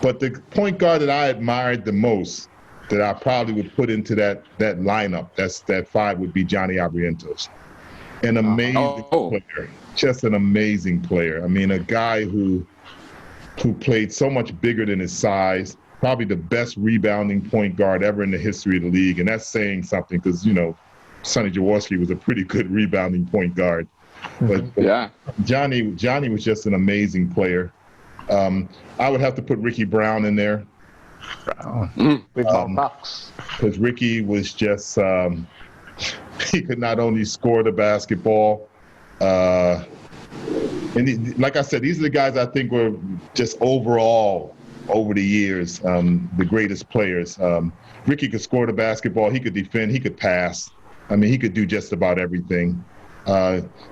But the point guard that I admired the most, that I probably would put into that lineup, that 5 would be Johnny Abrientos. An amazing player, just an amazing player. I mean, a guy who played so much bigger than his size, probably the best rebounding point guard ever in the history of the league. And that's saying something because, Sonny Jaworski was a pretty good rebounding point guard. But yeah, Johnny was just an amazing player. I would have to put Ricky Brown in there. Because Ricky was just, he could not only score the basketball, and like I said, these are the guys I think were just overall, over the years, the greatest players. Ricky could score the basketball, he could defend, he could pass. I mean, he could do just about everything.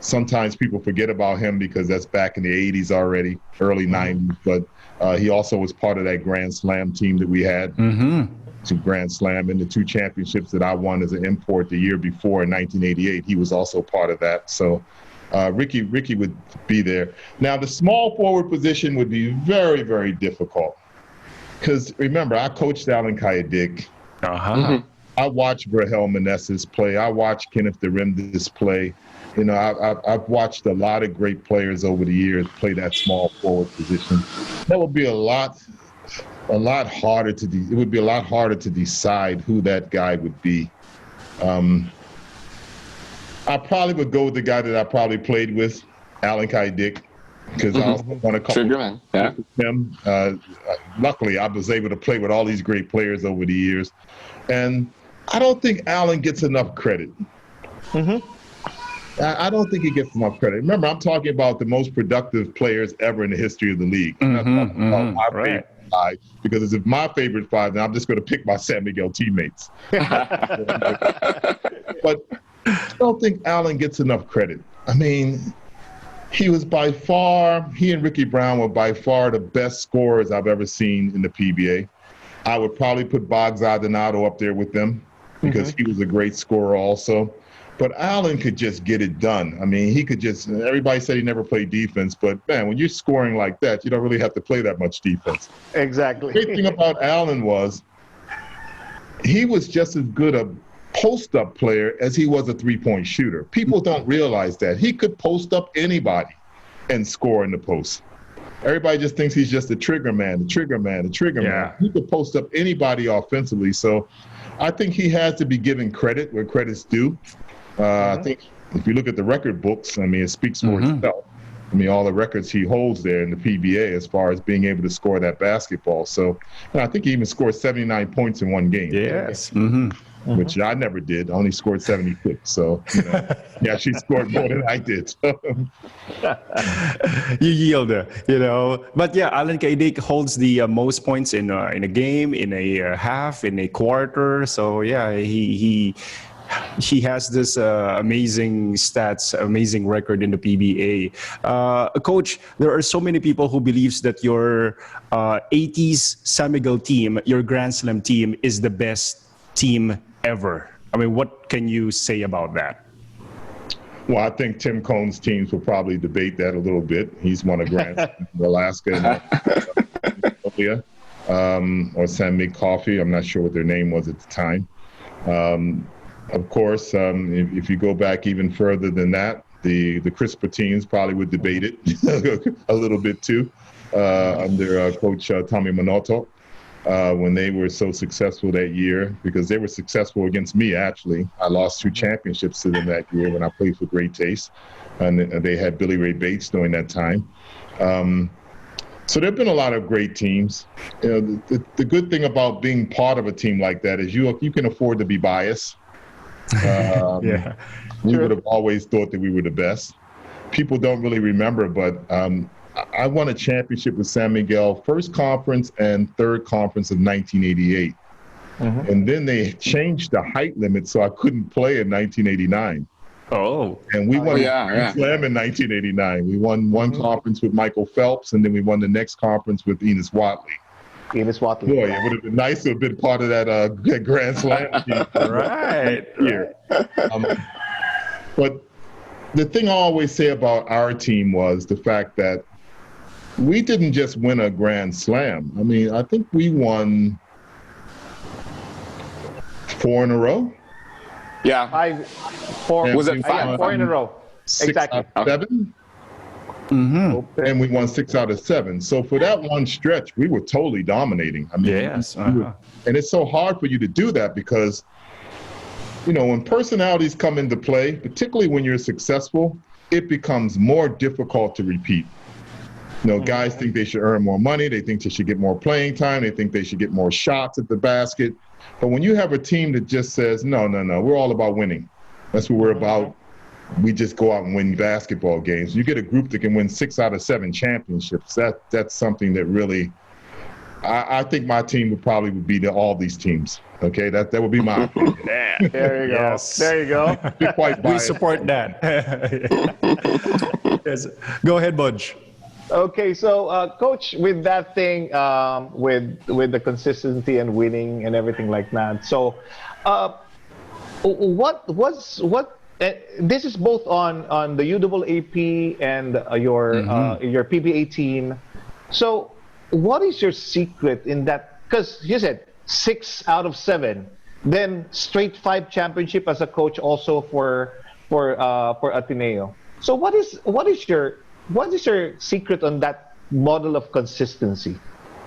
Sometimes people forget about him because that's back in the 80s already, early 90s. But he also was part of that Grand Slam team that we had. To Grand Slam and the 2 championships that I won as an import the year before in 1988. He was also part of that. So Ricky would be there. Now, the small forward position would be very, very difficult. Because remember, I coached Alan Kayadick. I watched Verhel Meneses play. I watched Kenneth Deremdis play. I've watched a lot of great players over the years play that small forward position. That would be a lot harder to decide who that guy would be. I probably would go with the guy that I probably played with, Alan Kayadick, because I also won a couple with him. Luckily, I was able to play with all these great players over the years. And I don't think Alan gets enough credit. I don't think he gets enough credit. Remember, I'm talking about the most productive players ever in the history of the league. My favorite 5, because if my favorite 5, then I'm just going to pick my San Miguel teammates. But I don't think Alan gets enough credit. I mean, he and Ricky Brown were by far the best scorers I've ever seen in the PBA. I would probably put Boggs Adonado up there with them because he was a great scorer also. But Alan could just get it done. I mean, everybody said he never played defense, but man, when you're scoring like that, you don't really have to play that much defense. Exactly. The great thing about Alan was he was just as good a post-up player as he was a three-point shooter. People don't realize that. He could post up anybody and score in the post. everybody just thinks he's just a trigger man. He could post up anybody offensively. So I think he has to be given credit where credit's due. I think if you look at the record books, I mean, it speaks for itself. I mean, all the records he holds there in the PBA as far as being able to score that basketball. So I think he even scored 79 points in one game. Yes. Which I never did. I only scored 76. So, he actually scored more than I did. You yield, But yeah, Alan Kaidik holds the most points in a game, in a half, in a quarter. So yeah, he has this amazing stats, amazing record in the PBA. Coach, there are so many people who believes that your 80s San Miguel team, your Grand Slam team, is the best team ever. I mean, what can you say about that? Well, I think Tim Cohn's teams will probably debate that a little bit. He's won a Grand Slam in Alaska or San Mig Coffee. I'm not sure what their name was at the time. Of course, if you go back even further than that, the CRISPR teams probably would debate it a little bit too under Coach Tommy Manotoc when they were so successful that year, because they were successful against me, actually. I lost 2 championships to them that year when I played for Great Taste, and they had Billy Ray Bates during that time. So there have been a lot of great teams. The good thing about being part of a team like that is you can afford to be biased. We would have always thought that we were the best. People don't really remember, but I won a championship with San Miguel, first conference and third conference of 1988. And then they changed the height limit so I couldn't play in 1989. Oh. And we won Grand Slam in 1989. We won one conference with Michael Phelps, and then we won the next conference with Enos Watley. Boy, it would have been nice to have been part of that Grand Slam team. Right. But the thing I always say about our team was the fact that we didn't just win a Grand Slam. I mean, I think we won 4 in a row. Yeah. 4 Was it 5? 4 in a row. 6 out of 7. And we won 6 out of 7. So for that one stretch, we were totally dominating. I mean, and it's so hard for you to do that because, when personalities come into play, particularly when you're successful, it becomes more difficult to repeat. Guys think they should earn more money. They think they should get more playing time. They think they should get more shots at the basket. But when you have a team that just says, no, we're all about winning. That's what we're about. We just go out and win basketball games. You get a group that can win 6 out of 7 championships. That's something that really, I think my team would beat all these teams. Okay, that would be my opinion. There you go. Yes. There you go. We support that. Yes. Go ahead, Budge. Okay, so Coach, with that thing, with the consistency and winning and everything like that. So, this is both on the UAAP and your PBA team. So, what is your secret in that? Because you said 6 out of 7, then straight 5 championship as a coach also for Ateneo. So, what is your secret on that model of consistency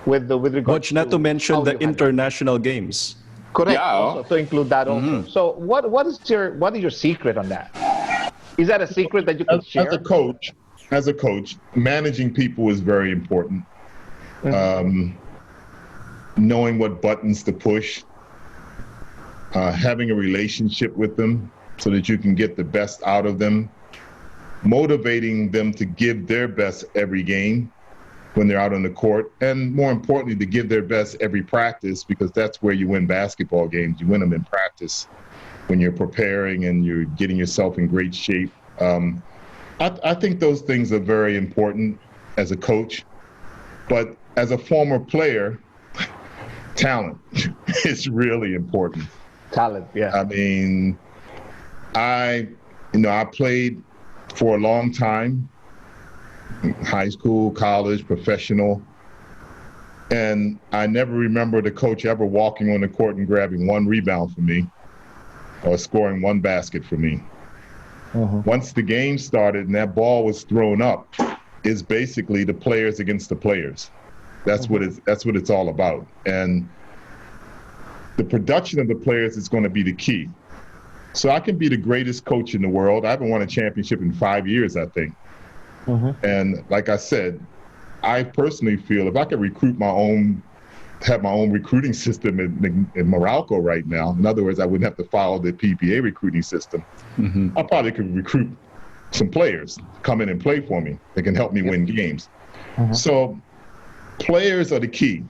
with regard But not to mention the international games. Correct. Yeah. Also, to include that also. So what is your secret on that? Is that a secret that you can share? As a coach, managing people is very important. Knowing what buttons to push, having a relationship with them so that you can get the best out of them. Motivating them to give their best every game when they're out on the court, and more importantly, to give their best every practice, because that's where you win basketball games. You win them in practice when you're preparing and you're getting yourself in great shape. I think those things are very important as a coach, but as a former player, talent is really important. Talent, yeah. I mean, I played for a long time, high school, college, professional, and I never remember the coach ever walking on the court and grabbing 1 rebound for me or scoring 1 basket for me. Once the game started and that ball was thrown up, is basically the players against the players. That's what it's all about. And the production of the players is going to be the key. So I can be the greatest coach in the world. I haven't won a championship in 5 years, I think. And like I said, I personally feel if I could have my own recruiting system in Morocco right now, in other words, I wouldn't have to follow the PBA recruiting system, I probably could recruit some players to come in and play for me. They can help me win games. So players are the key.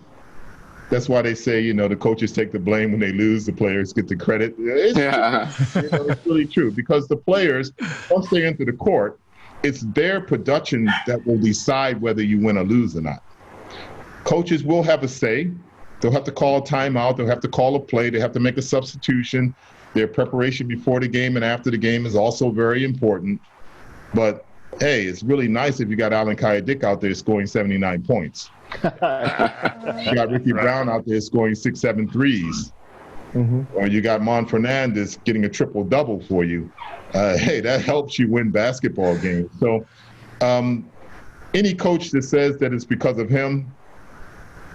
That's why they say, the coaches take the blame when they lose, the players get the credit. It's true. It's really true, because the players, once they enter the court, it's their production that will decide whether you win or lose or not. Coaches will have a say. They'll have to call a timeout. They'll have to call a play. They have to make a substitution. Their preparation before the game and after the game is also very important. But, hey, it's really nice if you got Alan Kayadick out there scoring 79 points. You got Ricky Brown out there scoring 6-7 threes. Or you got Mon Fernandez getting a triple-double for you. Hey, that helps you win basketball games. So any coach that says that it's because of him,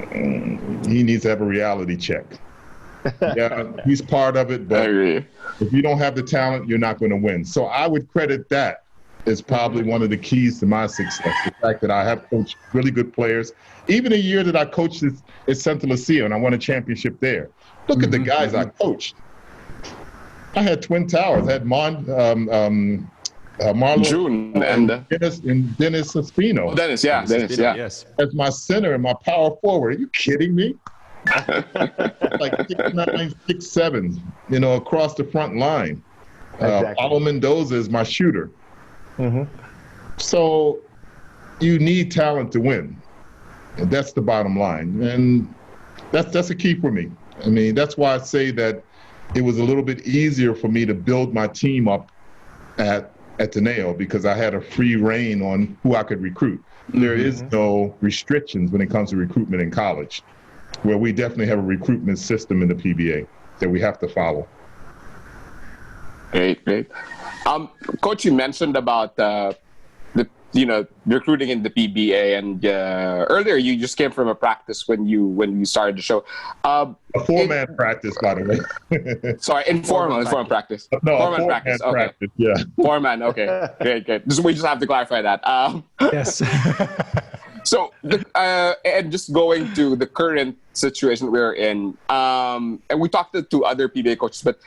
he needs to have a reality check. Yeah, he's part of it, but if you don't have the talent, you're not going to win. So I would credit that as probably one of the keys to my success, the fact that I have coached really good players. Even a year that I coached at Santa Lucia and I won a championship there. Look at the guys I coached. I had Twin Towers. I had Marlon June and Dennis Espino. Oh, Dennis, yes. As my center and my power forward. Are you kidding me? Like 6'9", 6'7", across the front line. Exactly. Paulo Mendoza is my shooter. So you need talent to win. And that's the bottom line. And that's a key for me. I mean, that's why I say that it was a little bit easier for me to build my team up at Ateneo, because I had a free reign on who I could recruit. There is no restrictions when it comes to recruitment in college, where we definitely have a recruitment system in the PBA that we have to follow. Great. Coach, you mentioned about recruiting in the PBA, and earlier you just came from a practice when you started the show. A four-man practice, by the way. Sorry, informal practice. No, four-man practice. Okay. Yeah. Four-man. Okay. Great. We just have to clarify that. Yes. So, and just going to the current situation we're in, and we talked to other PBA coaches, but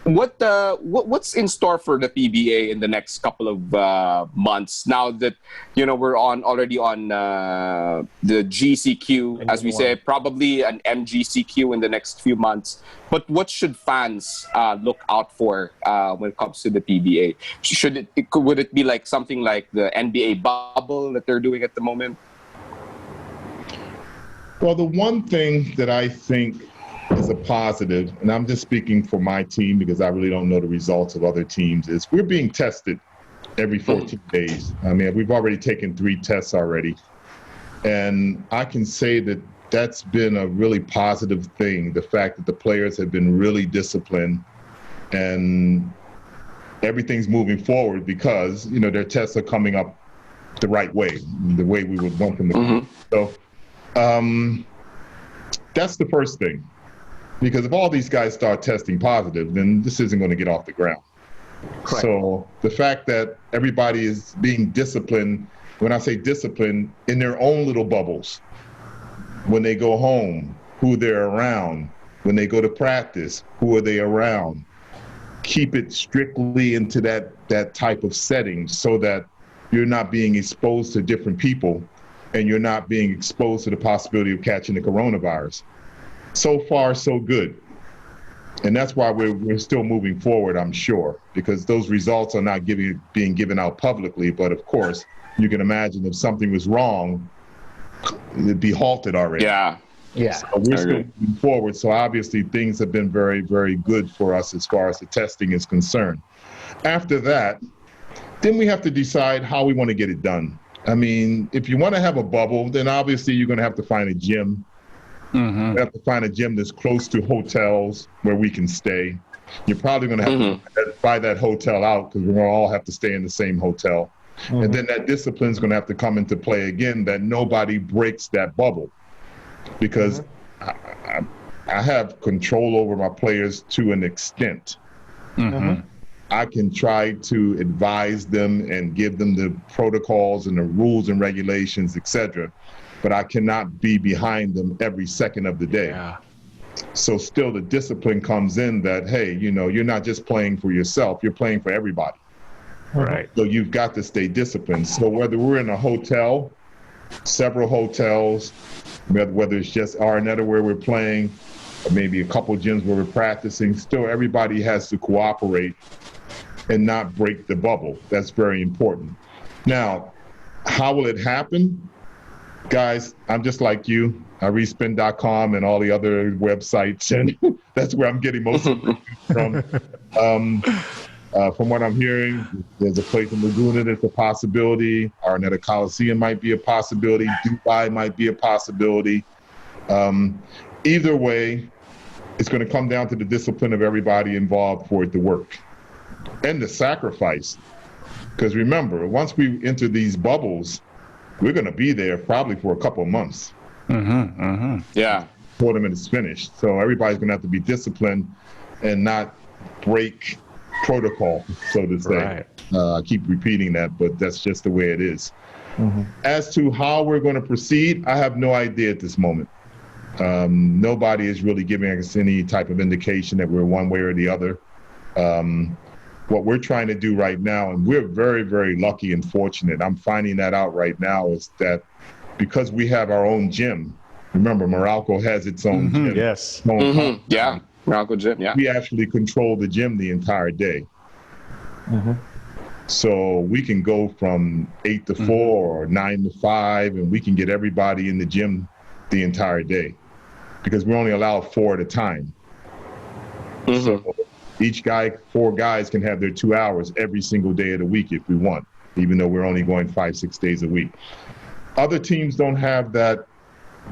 what's in store for the PBA in the next couple of months, now that we're already on the GCQ, as we say, probably an MGCQ in the next few months. But what should fans look out for when it comes to the PBA? Would it be like something like the NBA bubble that they're doing at the moment? Well, the one thing that I think is a positive, and I'm just speaking for my team because I really don't know the results of other teams, is we're being tested every 14 days. I mean, we've already taken 3 tests already. And I can say that that's been a really positive thing, the fact that the players have been really disciplined and everything's moving forward because, their tests are coming up the right way, the way we would want them to come. So that's the first thing. Because if all these guys start testing positive, then this isn't going to get off the ground. Correct. So the fact that everybody is being disciplined, when I say disciplined, in their own little bubbles, when they go home, who they're around, when they go to practice, who are they around, keep it strictly into that type of setting so that you're not being exposed to different people and you're not being exposed to the possibility of catching the coronavirus. So far, so good. And that's why we're still moving forward, I'm sure, because those results are not being given out publicly. But of course, you can imagine if something was wrong, it'd be halted already. Yeah. So we're still moving forward. So obviously things have been very, very good for us as far as the testing is concerned. After that, then we have to decide how we want to get it done. I mean, if you want to have a bubble, then obviously you're going to have to find a gym. We have to find a gym that's close to hotels where we can stay. You're probably going to have to buy that hotel out because we're going to all have to stay in the same hotel. And then that discipline is going to have to come into play again, that nobody breaks that bubble. Because I have control over my players to an extent. I can try to advise them and give them the protocols and the rules and regulations, etc. But I cannot be behind them every second of the day. Yeah. So still the discipline comes in that, hey, you know, you're not just playing for yourself, you're playing for everybody. Right. So you've got to stay disciplined. So whether we're in a hotel, several hotels, whether it's just Arnetta where we're playing, or maybe a couple gyms where we're practicing, still everybody has to cooperate and not break the bubble. That's very important. Now, how will it happen? Guys, I'm just like you. I read spin.com and all the other websites, and that's where I'm getting most of it from. From what I'm hearing, there's a place in Laguna that's a possibility. Arnetta Coliseum might be a possibility. Dubai might be a possibility. Either way, it's going to come down to the discipline of everybody involved for it to work. And the sacrifice. Because remember, once we enter these bubbles, we're going to be there probably for a couple of months. Yeah. Tournament is finished. So everybody's going to have to be disciplined and not break protocol, so to say. Right. I keep repeating that, but that's just the way it is. As to how we're going to proceed, I have no idea at this moment. Nobody is really giving us any type of indication that we're one way or the other. What we're trying to do right now, and we're very, very lucky and fortunate, I'm finding that out right now, is that because we have our own gym, remember Meralco has its own gym. Yes. Yeah. Meralco gym, yeah. We actually control the gym the entire day. So we can go from 8 to 4 or 9 to 5, and we can get everybody in the gym the entire day because we only allow 4 at a time. So each guy, 4 guys can have their 2 hours every single day of the week if we want, even though we're only going 5-6 days a week. Other teams don't have that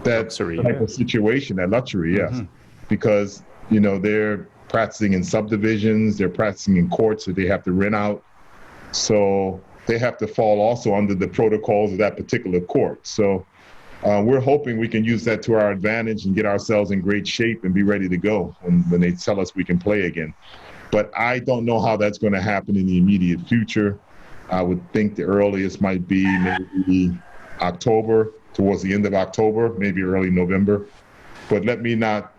luxury, type of situation, that luxury, yes, because you know they're practicing in subdivisions, they're practicing in courts that they have to rent out, so they have to fall also under the protocols of that particular court. So we're hoping we can use that to our advantage and get ourselves in great shape and be ready to go when they tell us we can play again. But I don't know how that's going to happen in the immediate future. I would think the earliest might be maybe October, towards the end of October, maybe early November. But let me not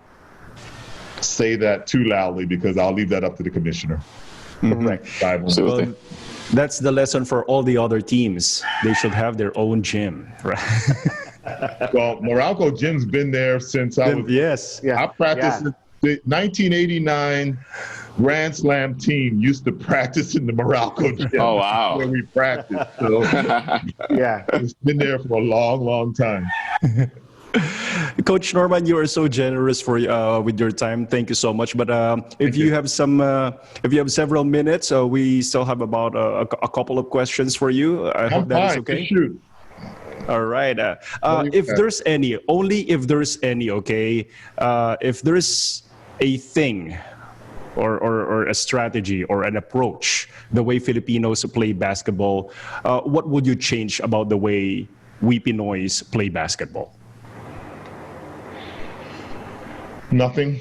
say that too loudly because I'll leave that up to the commissioner. Right. Absolutely. Well, that's the lesson for all the other teams. They should have their own gym, right? Well, Meralco Gym's been there since I was. Yes. I practiced in the 1989 Grand Slam team used to practice in the Meralco Gym. Oh, wow. Where we practiced. So it's been there for a long, long time. Coach Norman, you are so generous for with your time. Thank you so much. But if you have several minutes, we still have about a couple of questions for you. I hope that is okay. Shoot. All right. If there's any, only if there's any, okay? If there's a thing or a strategy or an approach, the way Filipinos play basketball, what would you change about the way we Pinoys play basketball? Nothing.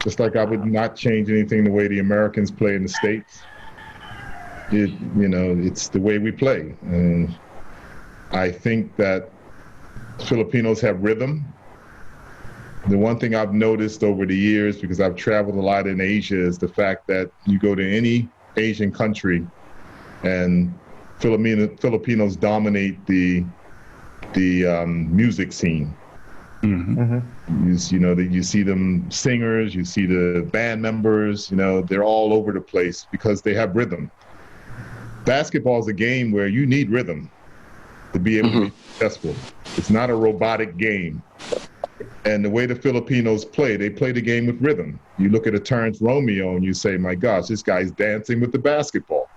Just like I would not change anything the way the Americans play in the States. It's the way we play. And I think that Filipinos have rhythm. The one thing I've noticed over the years, because I've traveled a lot in Asia, is the fact that you go to any Asian country and Filipinos dominate the music scene. You see them singers, you see the band members, they're all over the place because they have rhythm. Basketball is a game where you need rhythm to be able to be successful. It's not a robotic game. And the way the Filipinos play, they play the game with rhythm. You look at a Terrence Romeo and you say, my gosh, this guy's dancing with the basketball.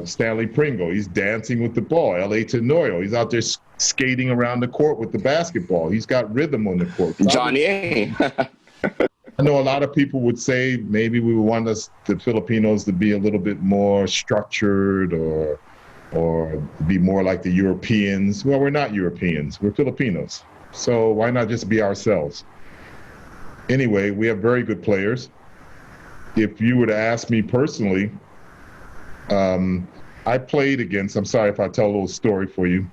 Stanley Pringle, he's dancing with the ball. L.A. Tenorio, he's out there skating around the court with the basketball. He's got rhythm on the court. Johnny A. I know a lot of people would say maybe we would want the Filipinos to be a little bit more structured or be more like the Europeans. Well, we're not Europeans. We're Filipinos. So why not just be ourselves? Anyway, we have very good players. If you were to ask me personally, I played against, I'm sorry if I tell a little story for you.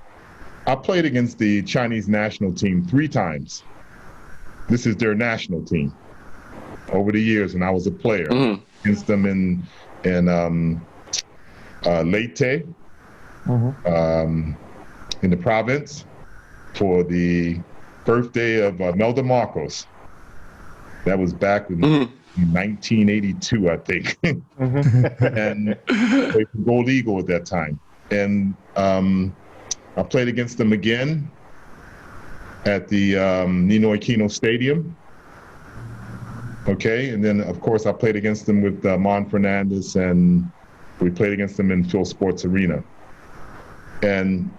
I played against the Chinese national team 3 times. This is their national team over the years when I was a player. Against them in Leyte, in the province, for the birthday of Melda Marcos. That was back in 1982, I think. And they could go legal at that time. And I played against them again at the Ninoy Aquino Stadium. Okay, and then of course I played against them with Mon Fernandez, and we played against them in Phil Sports Arena. And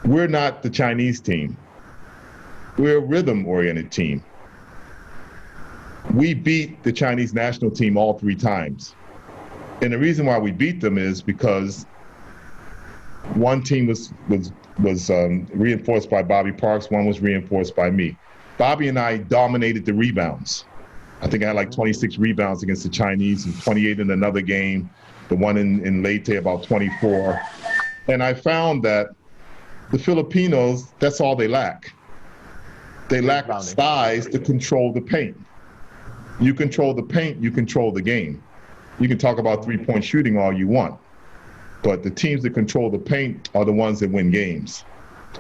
we're not the Chinese team. We're a rhythm-oriented team. We beat the Chinese national team all 3 times. And the reason why we beat them is because one team was reinforced by Bobby Parks, one was reinforced by me. Bobby and I dominated the rebounds. I think I had like 26 rebounds against the Chinese and 28 in another game. The one in Leyte about 24. And I found that the Filipinos, that's all they lack. They lack size to control the paint. You control the paint, you control the game. You can talk about 3-point shooting all you want, but the teams that control the paint are the ones that win games.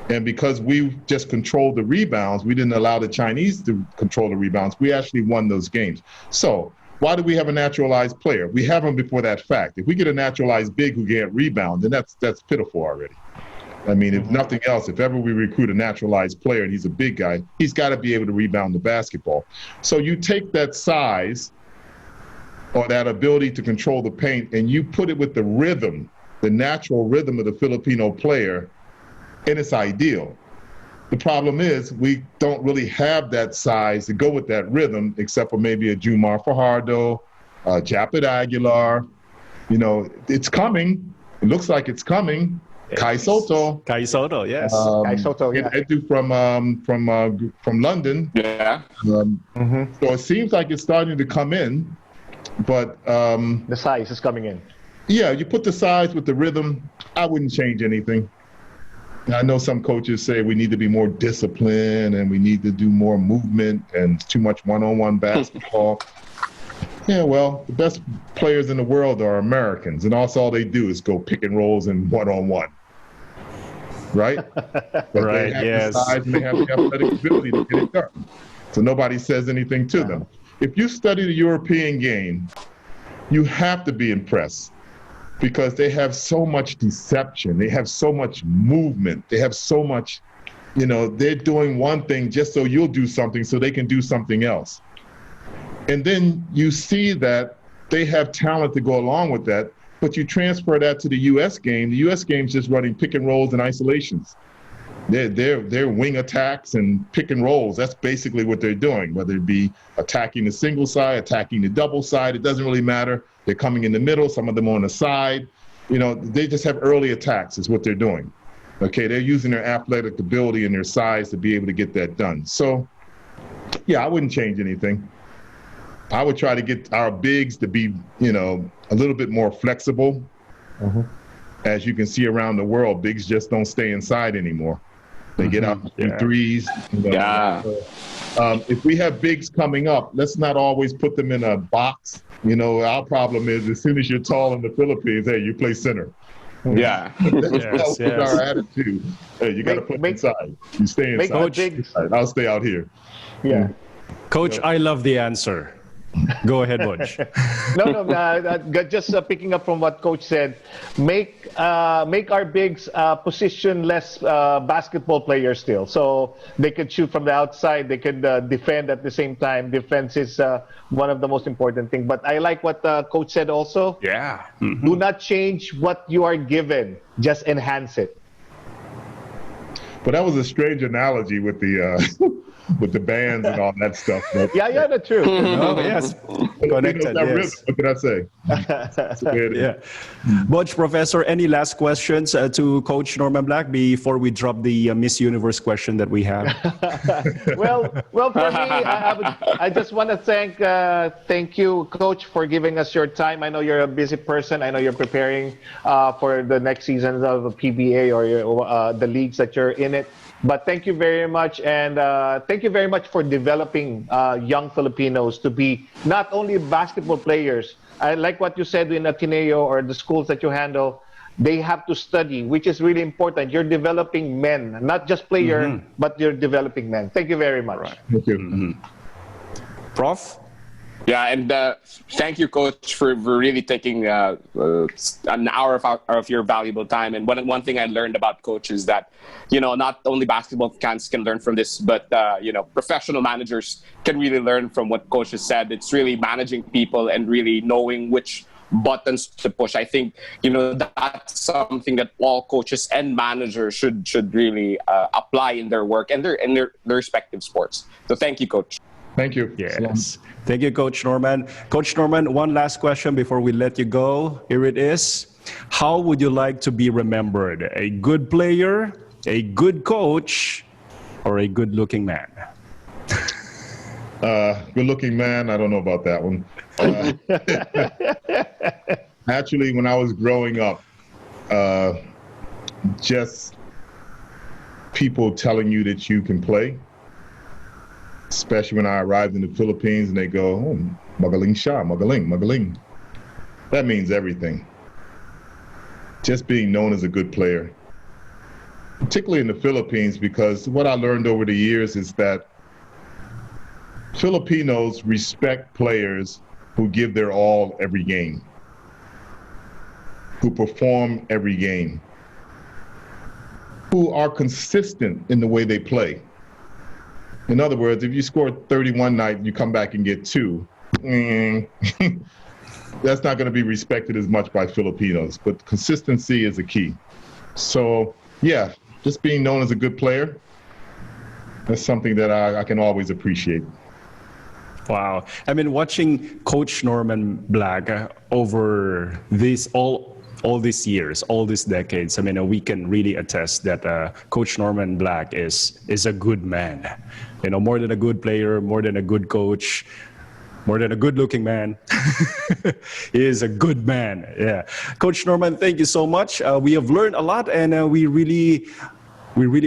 And because we just controlled the rebounds, we didn't allow the Chinese to control the rebounds, we actually won those games. So why do we have a naturalized player? We have them before that fact. If we get a naturalized big who can't rebound, then that's pitiful already. I mean, if nothing else, if ever we recruit a naturalized player and he's a big guy, he's got to be able to rebound the basketball. So you take that size or that ability to control the paint and you put it with the rhythm, the natural rhythm of the Filipino player, and it's ideal. The problem is we don't really have that size to go with that rhythm, except for maybe a Jumar Fajardo, Japet Aguilar. You know, it's coming. It looks like it's coming. Kai Soto. Kai Soto, yes. Kai Soto, yeah. Edu from London. Yeah. So it seems like it's starting to come in, but the size is coming in. Yeah, you put the size with the rhythm. I wouldn't change anything. I know some coaches say we need to be more disciplined and we need to do more movement and too much one-on-one basketball. Yeah, well, the best players in the world are Americans, and also all they do is go pick and rolls and one-on-one. Right? But right, they have yes. the size and they have the athletic ability to get it done. So nobody says anything to them. If you study the European game, you have to be impressed because they have so much deception. They have so much movement. They have so much, you know, they're doing one thing just so you'll do something so they can do something else. And then you see that they have talent to go along with that, but you transfer that to the U.S. game. The U.S. game's just running pick and rolls and isolations. They're wing attacks and pick and rolls. That's basically what they're doing, whether it be attacking the single side, attacking the double side. It doesn't really matter. They're coming in the middle, some of them on the side. You know, they just have early attacks is what they're doing. Okay, they're using their athletic ability and their size to be able to get that done. So, yeah, I wouldn't change anything. I would try to get our bigs to be, you know, a little bit more flexible. As you can see around the world, bigs just don't stay inside anymore. They get out in threes. You know. If we have bigs coming up, let's not always put them in a box. You know, our problem is as soon as you're tall in the Philippines, hey, you play center. Yeah. That's our attitude. Hey, you got to play inside. You stay inside. I'll stay out here. Yeah. Coach, I love the answer. Go ahead, Butch. Just picking up from what Coach said, make our bigs position-less basketball players still. So they could shoot from the outside, they could defend at the same time. Defense is one of the most important things. But I like what Coach said also. Yeah. Do not change what you are given, just enhance it. But that was a strange analogy with the with the bands and all that stuff. But, Yeah, that's true. Oh, yes. Connected, rhythm, yes. what can I say? That's the way it is. Yeah. Butch, Professor, any last questions to Coach Norman Black before we drop the Miss Universe question that we have? Well, for me, I just want to thank you, Coach, for giving us your time. I know you're a busy person. I know you're preparing for the next seasons of the PBA or the leagues that you're in it. But thank you very much, and thank you very much for developing young Filipinos to be not only basketball players. I like what you said in Ateneo or the schools that you handle. They have to study, which is really important. You're developing men, not just players, but you're developing men. Thank you very much. Right. Thank you. Prof? Yeah, and thank you, Coach, for really taking an hour of your valuable time. And one thing I learned about Coach is that, not only basketball fans can learn from this, but, professional managers can really learn from what Coach has said. It's really managing people and really knowing which buttons to push. I think, that's something that all coaches and managers should really apply in their work and their respective sports. So thank you, Coach. Thank you. Yes. Thank you, Coach Norman. Coach Norman, one last question before we let you go. Here it is. How would you like to be remembered? A good player, a good coach, or a good-looking man? Good-looking man, I don't know about that one. Actually, when I was growing up, just people telling you that you can play, especially when I arrived in the Philippines and they go, oh, magaling siya, magaling. That means everything. Just being known as a good player, particularly in the Philippines, because what I learned over the years is that Filipinos respect players who give their all every game, who perform every game, who are consistent in the way they play. In other words, if you score 31 night, you come back and get 2. That's not going to be respected as much by Filipinos, but consistency is a key. So, yeah, just being known as a good player, that's something that I can always appreciate. Wow. I mean, watching Coach Norman Black over all these years, all these decades, I mean, we can really attest that Coach Norman Black is a good man. More than a good player, more than a good coach, more than a good-looking man. He is a good man. Yeah. Coach Norman, thank you so much. We have learned a lot, and we really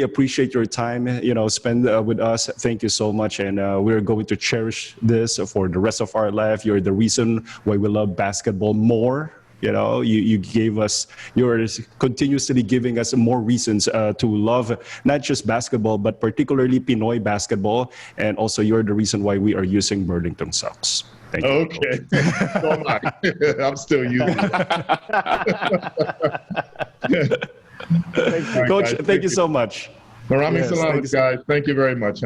appreciate your time, spend with us. Thank you so much. And we're going to cherish this for the rest of our life. You're the reason why we love basketball more. You gave us, you're continuously giving us more reasons to love not just basketball, but particularly Pinoy basketball. And also you're the reason why we are using Burlington socks. Thank you. Okay. So am I. I'm still using it. Coach, thank you so much. Maraming salamat, guys. Thank you very much.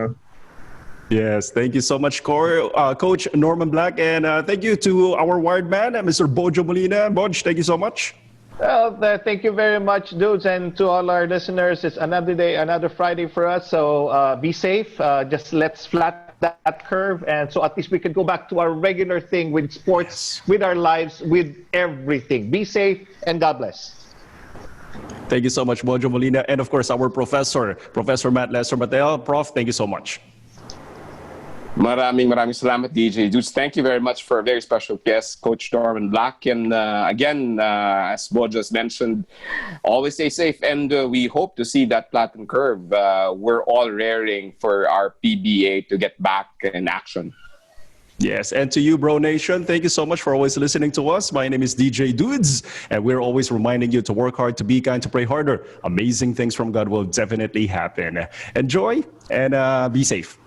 Yes, thank you so much, Coach Norman Black. And thank you to our wired man, Mr. Bojo Molina. Boj, thank you so much. Well, thank you very much, dudes, and to all our listeners. It's another day, another Friday for us. So be safe. Just let's flatten that curve, and so at least we can go back to our regular thing with sports, with our lives, with everything. Be safe, and God bless. Thank you so much, Bojo Molina. And of course, our Professor Matt Lester Mateo. Prof, thank you so much. Maraming salamat, DJ Dudes. Thank you very much for a very special guest, Coach Norman Black. And again, as Bojo has mentioned, always stay safe. And we hope to see that flattened curve. We're all raring for our PBA to get back in action. Yes, and to you, Bro Nation, thank you so much for always listening to us. My name is DJ Dudes, and we're always reminding you to work hard, to be kind, to pray harder. Amazing things from God will definitely happen. Enjoy and be safe.